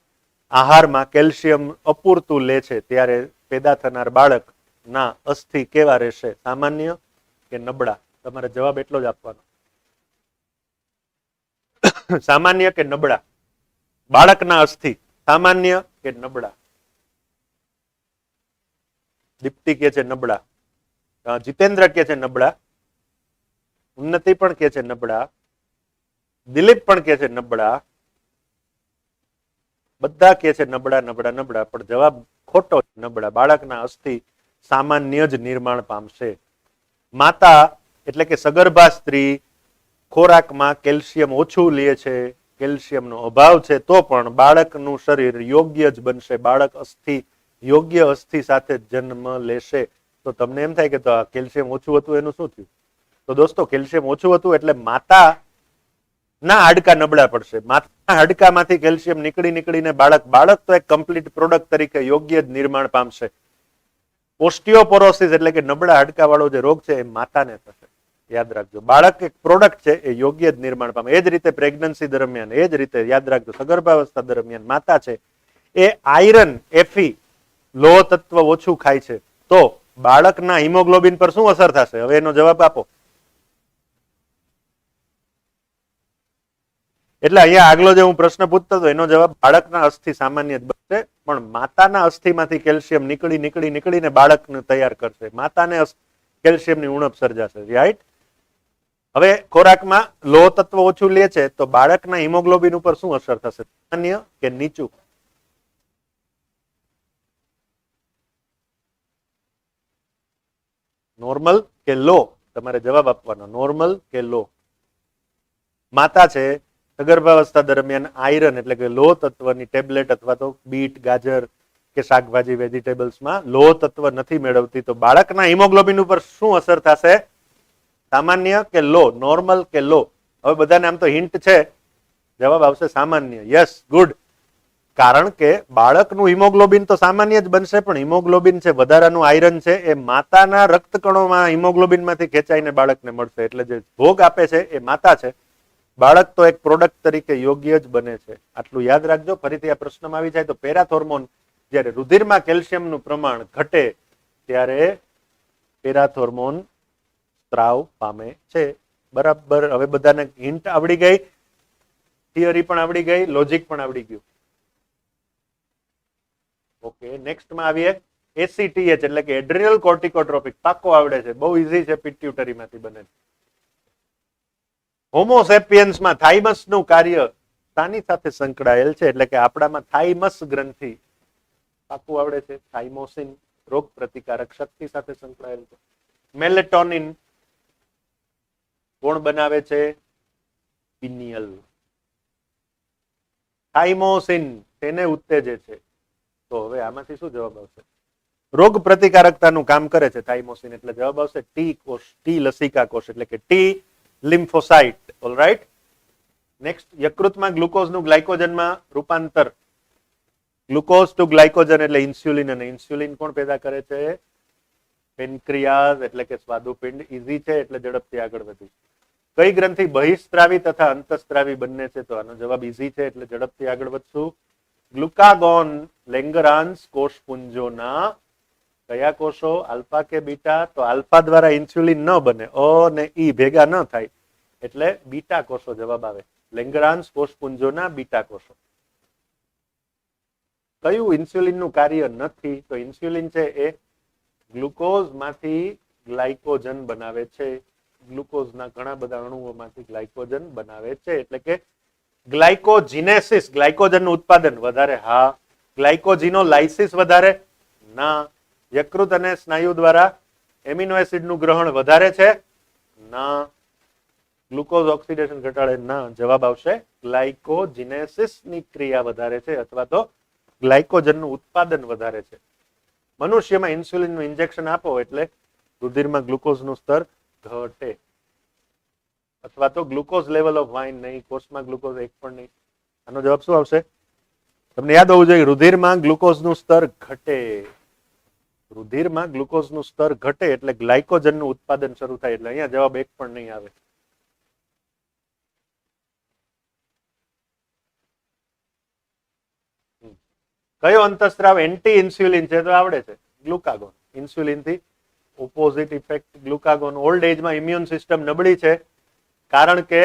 આહારમાં કેલ્શિયમ અપૂરતું લે છે ત્યારે પેદા થનાર બાળકના અસ્થિ કેવા રહેશે? સામાન્ય કે નબળા? તમારે જવાબ એટલો જ આપવાનો, સામાન્ય કે નબળા? બાળકના અસ્થિ સામાન્ય કે નબળા? દીપ્તિ કે છે નબળા, જીતેન્દ્ર કે છે નબળા, ઉન્નતિ પણ કે છે નબળા, દિલીપ પણ કે છે નબળા, બધા કે છે નબળા નબળા નબળા, પણ જવાબ ખોટો. નબળા. બાળકના અસ્થિ સામાન્ય જ નિર્માણ પામશે. માતા એટલે કે સગર્ભા સ્ત્રી ખોરાકમાં કેલ્શિયમ ઓછું લે છે, કેલ્શિયમનો અભાવ છે, તો પણ બાળકનું શરીર યોગ્ય જ બનશે. બાળક અસ્થિ યોગ્ય અસ્થિ સાથે જન્મ લેશે. તો તમને એમ થાય કે તો કેલ્શિયમ ઓછું હતું એનું શું થયું? તો દોસ્તો કેલ્શિયમ ઓછું હતું એટલે માતા ના હાડકા નબળા પડશે. માતાના હાડકામાંથી કેલ્શિયમ નીકળીને બાળક તો એક કમ્પ્લીટ પ્રોડક્ટ તરીકે યોગ્ય જ નિર્માણ પામશે. ઓસ્ટિયોપોરોસિસ એટલે કે નબળા હાડકા વાળો જે રોગ છે એ માતાને થશે. યાદ રાખજો, બાળક એક પ્રોડક્ટ છે એ યોગ્ય જ નિર્માણ પામે. એ જ રીતે પ્રેગ્નન્સી દરમિયાન, એ જ રીતે યાદ રાખજો સગર્ભાવસ્થા દરમિયાન માતા છે એ આયરન, એફી, લોહ તત્વ ઓછું ખાય છે તો બાળકના હિમોગ્લોબિન પર શું અસર થશે? હવે એનો જવાબ આપો. એટલે અહીંયા આગલો જે હું પ્રશ્ન પૂછતો હતો એનો જવાબ બાળકના અસ્થિ સામાન્ય જ બનશે, પણ માતાના અસ્થિમાંથી કેલ્શિયમ નીકળીને બાળકને તૈયાર કરશે. માતાને કેલ્શિયમની ઉણપ સર્જાશે. રાઈટ. હવે ખોરાકમાં લોહ તત્વ ઓછું લે છે તો બાળકના હિમોગ્લોબિન ઉપર શું અસર થશે? સામાન્ય કે નીચું? નોર્મલ કે લો? તમારે જવાબ આપવાનો, નોર્મલ કે લો? માતા છે સગર્ભાવસ્થા દરમિયાન આયરન એટલે કે લોહ તત્વની ટેબ્લેટ અથવા તો બીટ, ગાજર કે શાકભાજી, વેજીટેબલ્સમાં લોહ તત્વ નથી મેળવતી તો બાળકના હિમોગ્લોબિન ઉપર શું અસર થશે? સામાન્ય કે લો? નોર્મલ કે લો? હવે બધાને આમ તો હિન્ટ છે, જવાબ આવશે સામાન્ય. Yes, good. કારણ કે બાળકનું હિમોગ્લોબિન તો સામાન્ય જ બનશે, પણ હિમોગ્લોબિન છે વધારાનું આયરન છે એ માતાના રક્તકણોમાં હિમોગ્લોબિનમાંથી ખેંચાઈને બાળકને મળશે. એટલે જે ભોગ આપે છે એ માતા છે, બાળક તો એક પ્રોડક્ટ તરીકે યોગ્ય જ બને છે. આટલું યાદ રાખજો. ફરીથી આ પ્રશ્નમાં આવી જાય તો પેરાથોર્મોન જ્યારે રુધિરમાં કેલ્શિયમનું પ્રમાણ ઘટે ત્યારે પેરાથોર્મોન સ્ત્રાવ પામે છે. બરાબર. હવે બધાને હિન્ટ આવડી ગઈ, થિયરી પણ આવડી ગઈ, લોજિક પણ આવડી ગયું. ઓકે, નેક્સ્ટમાં આવીએ. એસીટીએચ એટલે કે એડ્રિનલ કોર્ટિકોટ્રોપિક. પાક્કો આવડે છે, બહુ ઈઝી છે, પિટ્યુટરીમાંથી બને. હોમોસેપિયન્સમાં થાઇમસનું કાર્ય શાની સાથે સંકળાયેલ છે? એટલે કે આપણામાં થાઇમસ ગ્રંથિ, પાક્કું આવડે છે. થાઇમોસિન રોગ પ્રતિકારક શક્તિ સાથે સંકળાયેલ છે. મેલેટોનિન કોણ બનાવે છે? પિનિયલ. થાઇમોસિન તેને ઉત્તેજે છે. તો હવે આમાંથી શું જવાબ આવશે? રોગ પ્રતિકારકતાનું કામ કરે છે થાઇમોસિન, એટલે જવાબ આવશે ટી કોષ, ટી લસિકા કોષ એટલે કે ટી લિમ્ફોસાઇટ. ઓલરાઇટ. નેક્સ્ટ, યકૃતમાં ગ્લુકોઝનું ગ્લાયકોજનમાં રૂપાંતર. ગ્લુકોઝ ટુ ગ્લાયકોજન એટલે ઇન્સ્યુલિન, અને ઇન્સ્યુલિન કોણ પેદા કરે છે? પેન્ક્રિયાઝ એટલે કે સ્વાદુપિંડ. ઈઝી છે એટલે ઝડપથી આગળ વધી. કઈ ગ્રંથિ બહિસ્ત્રાવી તથા અંતસ્ત્રાવી બંને છે? તો આનો જવાબ ઈઝી છે એટલે ઝડપથી આગળ વધશું. ગ્લુકાગોન લેંગરાન્સ કોષપુંજોના કયા કોષો? આલ્ફા કે બીટા? તો આલ્ફા દ્વારા ઇન્સ્યુલિન ન બને, અ ને ઈ ભેગા ન થાય એટલે બીટા કોષો જવાબ આવે. લેંગરાન્સ કોષપુંજોના બીટા કોષો. કયું ઇન્સ્યુલિન નું કાર્ય નથી? તો ઇન્સ્યુલિન છે એ ગ્લુકોઝ માંથી ગ્લાયકોજન બનાવે છે. ગ્લુકોઝના ઘણા બધા અણુઓમાંથી ગ્લાયકોજન બનાવે છે. એટલે કે ગ્લાયકોજીનેસિસ, ગ્લાયકોજન નું ઉત્પાદન વધારે? હા. ગ્લાયકોજીનોલાઇસિસ વધારે? ના. યકૃત અને સ્નાયુ દ્વારા એમિનો એસિડ નું ગ્રહણ વધારે છે? ના. ગ્લુકોઝ ઓક્સિડેશન ઘટાડે? ના. જવાબ આવશે ગ્લાયકોજીનેસિસ ની ક્રિયા વધારે છે અથવા તો ગ્લાયકોજન નું ઉત્પાદન વધારે છે. મનુષ્યમાં ઇન્સ્યુલિન નું ઇન્જેક્શન આપો એટલે રુધિરમાં ગ્લુકોઝ નું સ્તર ઘટે અથવા તો ગ્લુકોઝ લેવલ ઓફ વાઇન નહીં, કોષમાં ગ્લુકોઝ એક પણ નહીં. આનો જવાબ શું આવશે? તમને યાદ હોવું જોઈએ, રુધિરમાં ગ્લુકોઝ નું સ્તર ઘટે. રુધિરમાં ગ્લુકોઝ નું સ્તર ઘટે એટલે ગ્લાયકોજન નું ઉત્પાદન શરૂ થાય. એટલે અહીંયા જવાબ એક પણ નહીં આવે. કયો અંતસ્ત્રાવ એન્ટી ઇન્સ્યુલિન છે? તો આવડે છે, ગ્લુકાગોન. ઇન્સ્યુલિન થી ઓપોઝિટ ઇફેક્ટ ગ્લુકાગોન. ઓલ્ડ એજમાં ઇમ્યુન સિસ્ટમ નબળી છે કારણ કે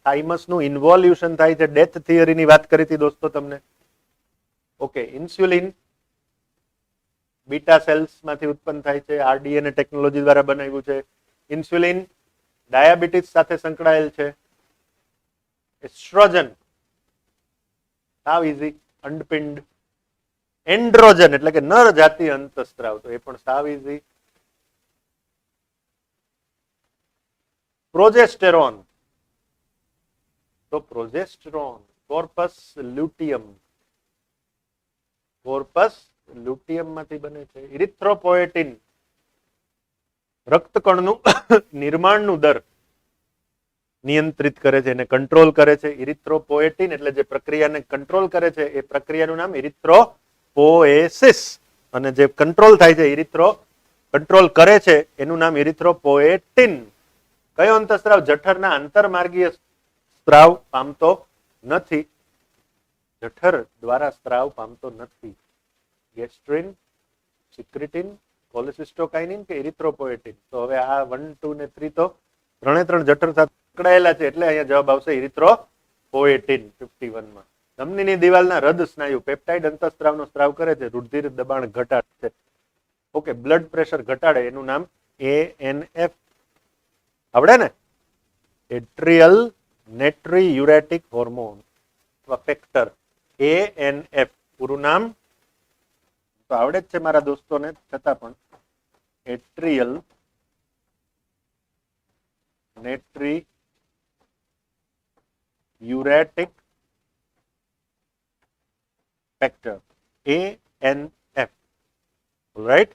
થાઇમસ નું ઇન્વોલ્યુશન થાય છે. ડેથ થિયરીની વાત કરી હતી દોસ્તો તમને. ઓકે, ઇન્સ્યુલિન બીટા સેલ્સ માંથી ઉત્પન્ન થાય છે. આરડીએનએ ટેકનોલોજી દ્વારા બનાવ્યું છે. ઇન્સ્યુલિન ડાયાબિટીસ સાથે સંકળાયેલ છે. એસ્ટ્રોજન સાવ ઈઝી, અંડપિંડ. એન્ડ્રોજન એટલે કે નર જાતિ અંતસ્ત્રાવ, તો એ પણ સાવ ઈઝી. પ્રોજેસ્ટેરોન, તો progesterone corpus luteum, corpus luteum માંથી બને છે. ઇરિથ્રોપોએટિન રક્તકણનું નિર્માણનું દર નિયંત્રિત કરે છે, એને કંટ્રોલ કરે છે. ઇરિથ્રોપોએટિન એટલે જે પ્રક્રિયાને કંટ્રોલ કરે છે એ પ્રક્રિયાનું નામ ઇરિથ્રોપોએસિસ, અને જે કંટ્રોલ થાય છે કંટ્રોલ કરે છે એનું નામ ઇરિથ્રોપોએટિન. કયો અંતસ્ત્રાવ જઠરના આંતરમાર્ગીય સ્ત્રાવ પામતો નથી? જઠર દ્વારા સ્ત્રાવ પામતો નથી. ગેસ્ટ્રિન, સિક્રિટિન, કોલેસિસ્ટોકાઇનિન કે ઇરિથ્રોપોએટિન? તો હવે આ 1, 2 ને 3 તો ત્રણ જઠર સાથે પકડાયેલા છે એટલે અહીંયા જવાબ આવશે ઇરિથ્રોપોએટિન 51 માં. ધમનીની દિવાલના હૃદ સ્નાયુ પેપ્ટાઇડ અંતસ્ત્રાવનો સ્ત્રાવ કરે છે, રુધિર દબાણ ઘટાડે છે. ઓકે, બ્લડ પ્રેશર ઘટાડે એનું નામ ANF. આવડે ને? એટ્રિયલ નેટ્રીયુરેટિક હોર્મોન અથવા ફેક્ટર, ANF પૂરું નામ તો આવડે જ છે મારા દોસ્તોને, છતાં પણ એટ્રિયલ નેટ્રીયુરેટિક ફેક્ટર, ANF. રાઈટ.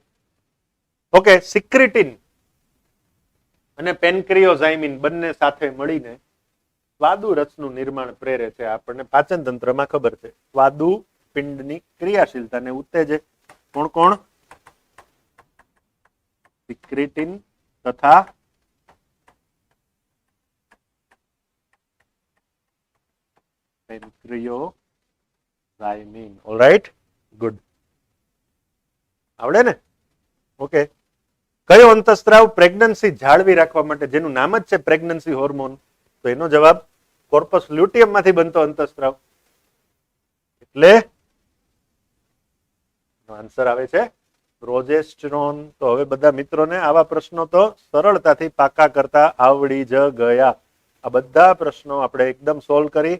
ઓકે, સિક્રિટિન અને પેનક્રિયોઝાઇમિન બંને સાથે મળીને સ્વાદુ રસનું નિર્માણ પ્રેરે છે. આપણને પાચન તંત્રમાં ખબર છે. સ્વાદુ પિંડની ક્રિયાશીલતાને ઉત્તેજે. કોણ કોણ? સિક્રિટિન તથા પેનક્રિયોઝાઇમિન. Alright, good. આવડે ને? ઓકે. કયો અંતસ્ત્રાવ પ્રેગ્નન્સી જાળવી રાખવા માટે, જેનું નામ જ છે પ્રેગ્નન્સી હોર્મોન, તો એનો જવાબ કોર્પસ લ્યુટિયમ માંથી બનતો અંતસ્ત્રાવ એટલે આન્સર આવે છે પ્રોજેસ્ટેરોન. તો હવે બધા મિત્રોને આવા પ્રશ્નો તો સરળતાથી પાકા કરતા આવડી જ ગયા. આ બધા પ્રશ્નો આપણે એકદમ સોલ્વ કરી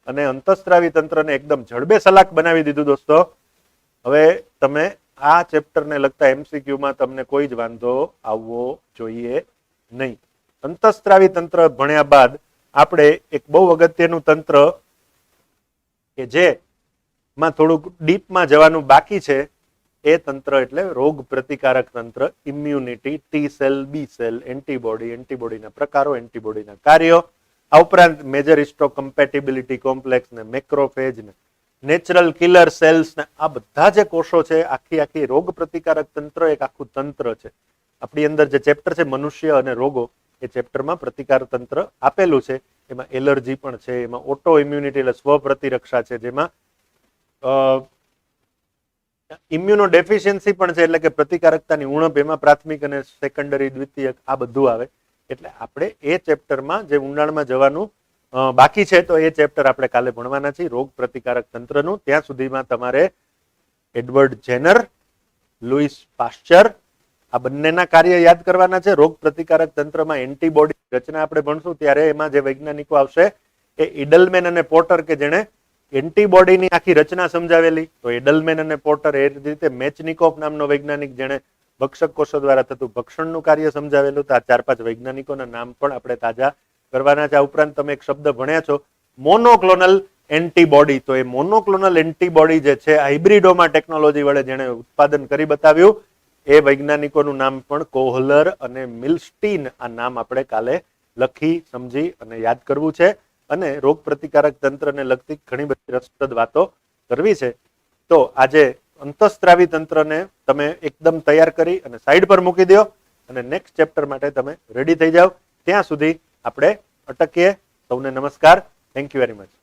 અને અંતસ્ત્રાવી તંત્રને એકદમ જડબે સલાક બનાવી દીધું દોસ્તો. હવે તમે આ ચેપ્ટરને લગતા MCQ માં તમને કોઈ જ વાંધો આવવો જોઈએ નહીં. અંતસ્ત્રાવી તંત્ર ભણ્યા બાદ આપણે એક બહુ અગત્યનું તંત્ર કે જેમાં થોડુંક ડીપમાં જવાનું બાકી છે એ તંત્ર એટલે રોગ પ્રતિકારક તંત્ર, ઇમ્યુનિટી, ટી સેલ, બી સેલ, એન્ટીબોડી, એન્ટીબોડીના પ્રકારો, એન્ટીબોડીના કાર્યો. આ ઉપરાંત મેજર હિસ્ટો કમ્પેટિબિલિટી કોમ્પ્લેક્સ ને મેક્રોફેજ ને નેચરલ કિલર સેલ્સ ને આ બધા જે કોષો છે, આખી રોગ પ્રતિકારક તંત્ર એક આખું તંત્ર છે. આપણી અંદર જે ચેપ્ટર છે મનુષ્ય અને રોગો, એ ચેપ્ટરમાં પ્રતિકાર તંત્ર આપેલું છે. એમાં એલર્જી પણ છે, એમાં ઓટો ઇમ્યુનિટી એટલે સ્વ પ્રતિરક્ષા છે, જેમાં ઇમ્યુનો ડેફિશિયન્સી પણ છે, એટલે કે પ્રતિકારકતાની ઉણપ, એમાં પ્રાથમિક અને સેકન્ડરી દ્વિતીયક આ બધું આવે. એટલે આપણે એ ચેપ્ટરમાં જે ઊંડાણમાં જવાનું બાકી છે તો એ ચેપ્ટર આપણે કાલે ભણવાના છીએ, રોગ પ્રતિકારક તંત્રનું. ત્યાં સુધીમાં તમારે એડવર્ડ જેનર, લુઈસ પાશ્ચર આ બંનેના કાર્ય યાદ કરવાના છે. રોગ પ્રતિકારક તંત્રમાં એન્ટીબોડી રચના આપણે ભણશું ત્યારે એમાં જે વૈજ્ઞાનિકો આવશે એ ઇડલમેન અને પોર્ટર, કે જેણે એન્ટીબોડીની આખી રચના સમજાવેલી. તો એડલમેન અને પોર્ટર, એ રીતે મેચનિકોફ નામનો વૈજ્ઞાનિક જેણે ભક્ષક કોષો દ્વારા થતું ભક્ષણનું કાર્ય સમજાવેલું. તો આ 4-5 વૈજ્ઞાનિકોના નામ પણ આપણે તાજા કરવાના છે. આ ઉપરાંત તમે એક શબ્દ ભણ્યા છો મોનોક્લોનલ એન્ટીબોડી. તો એ મોનોક્લોનલ એન્ટીબોડી જે છે હાઇબ્રિડોમા ટેકનોલોજી વડે જેણે ઉત્પાદન કરી બતાવ્યું, એ વૈજ્ઞાનિકોનું નામ પણ કોહલર અને મિલ્સ્ટીન. આ નામ આપણે કાલે લખી સમજી અને યાદ કરવું છે. અને રોગ પ્રતિકારક તંત્રને લગતી ઘણી બધી રસપ્રદ વાતો કરવી છે. તો આજે અંતઃસ્ત્રાવી તંત્રને તમે એકદમ તૈયાર કરી અને સાઈડ પર મૂકી દો અને નેક્સ્ટ ચેપ્ટર માટે તમે રેડી થઈ જાઓ. ત્યાં સુધી આપણે અટકીએ. સૌને નમસ્કાર. Thank you very much.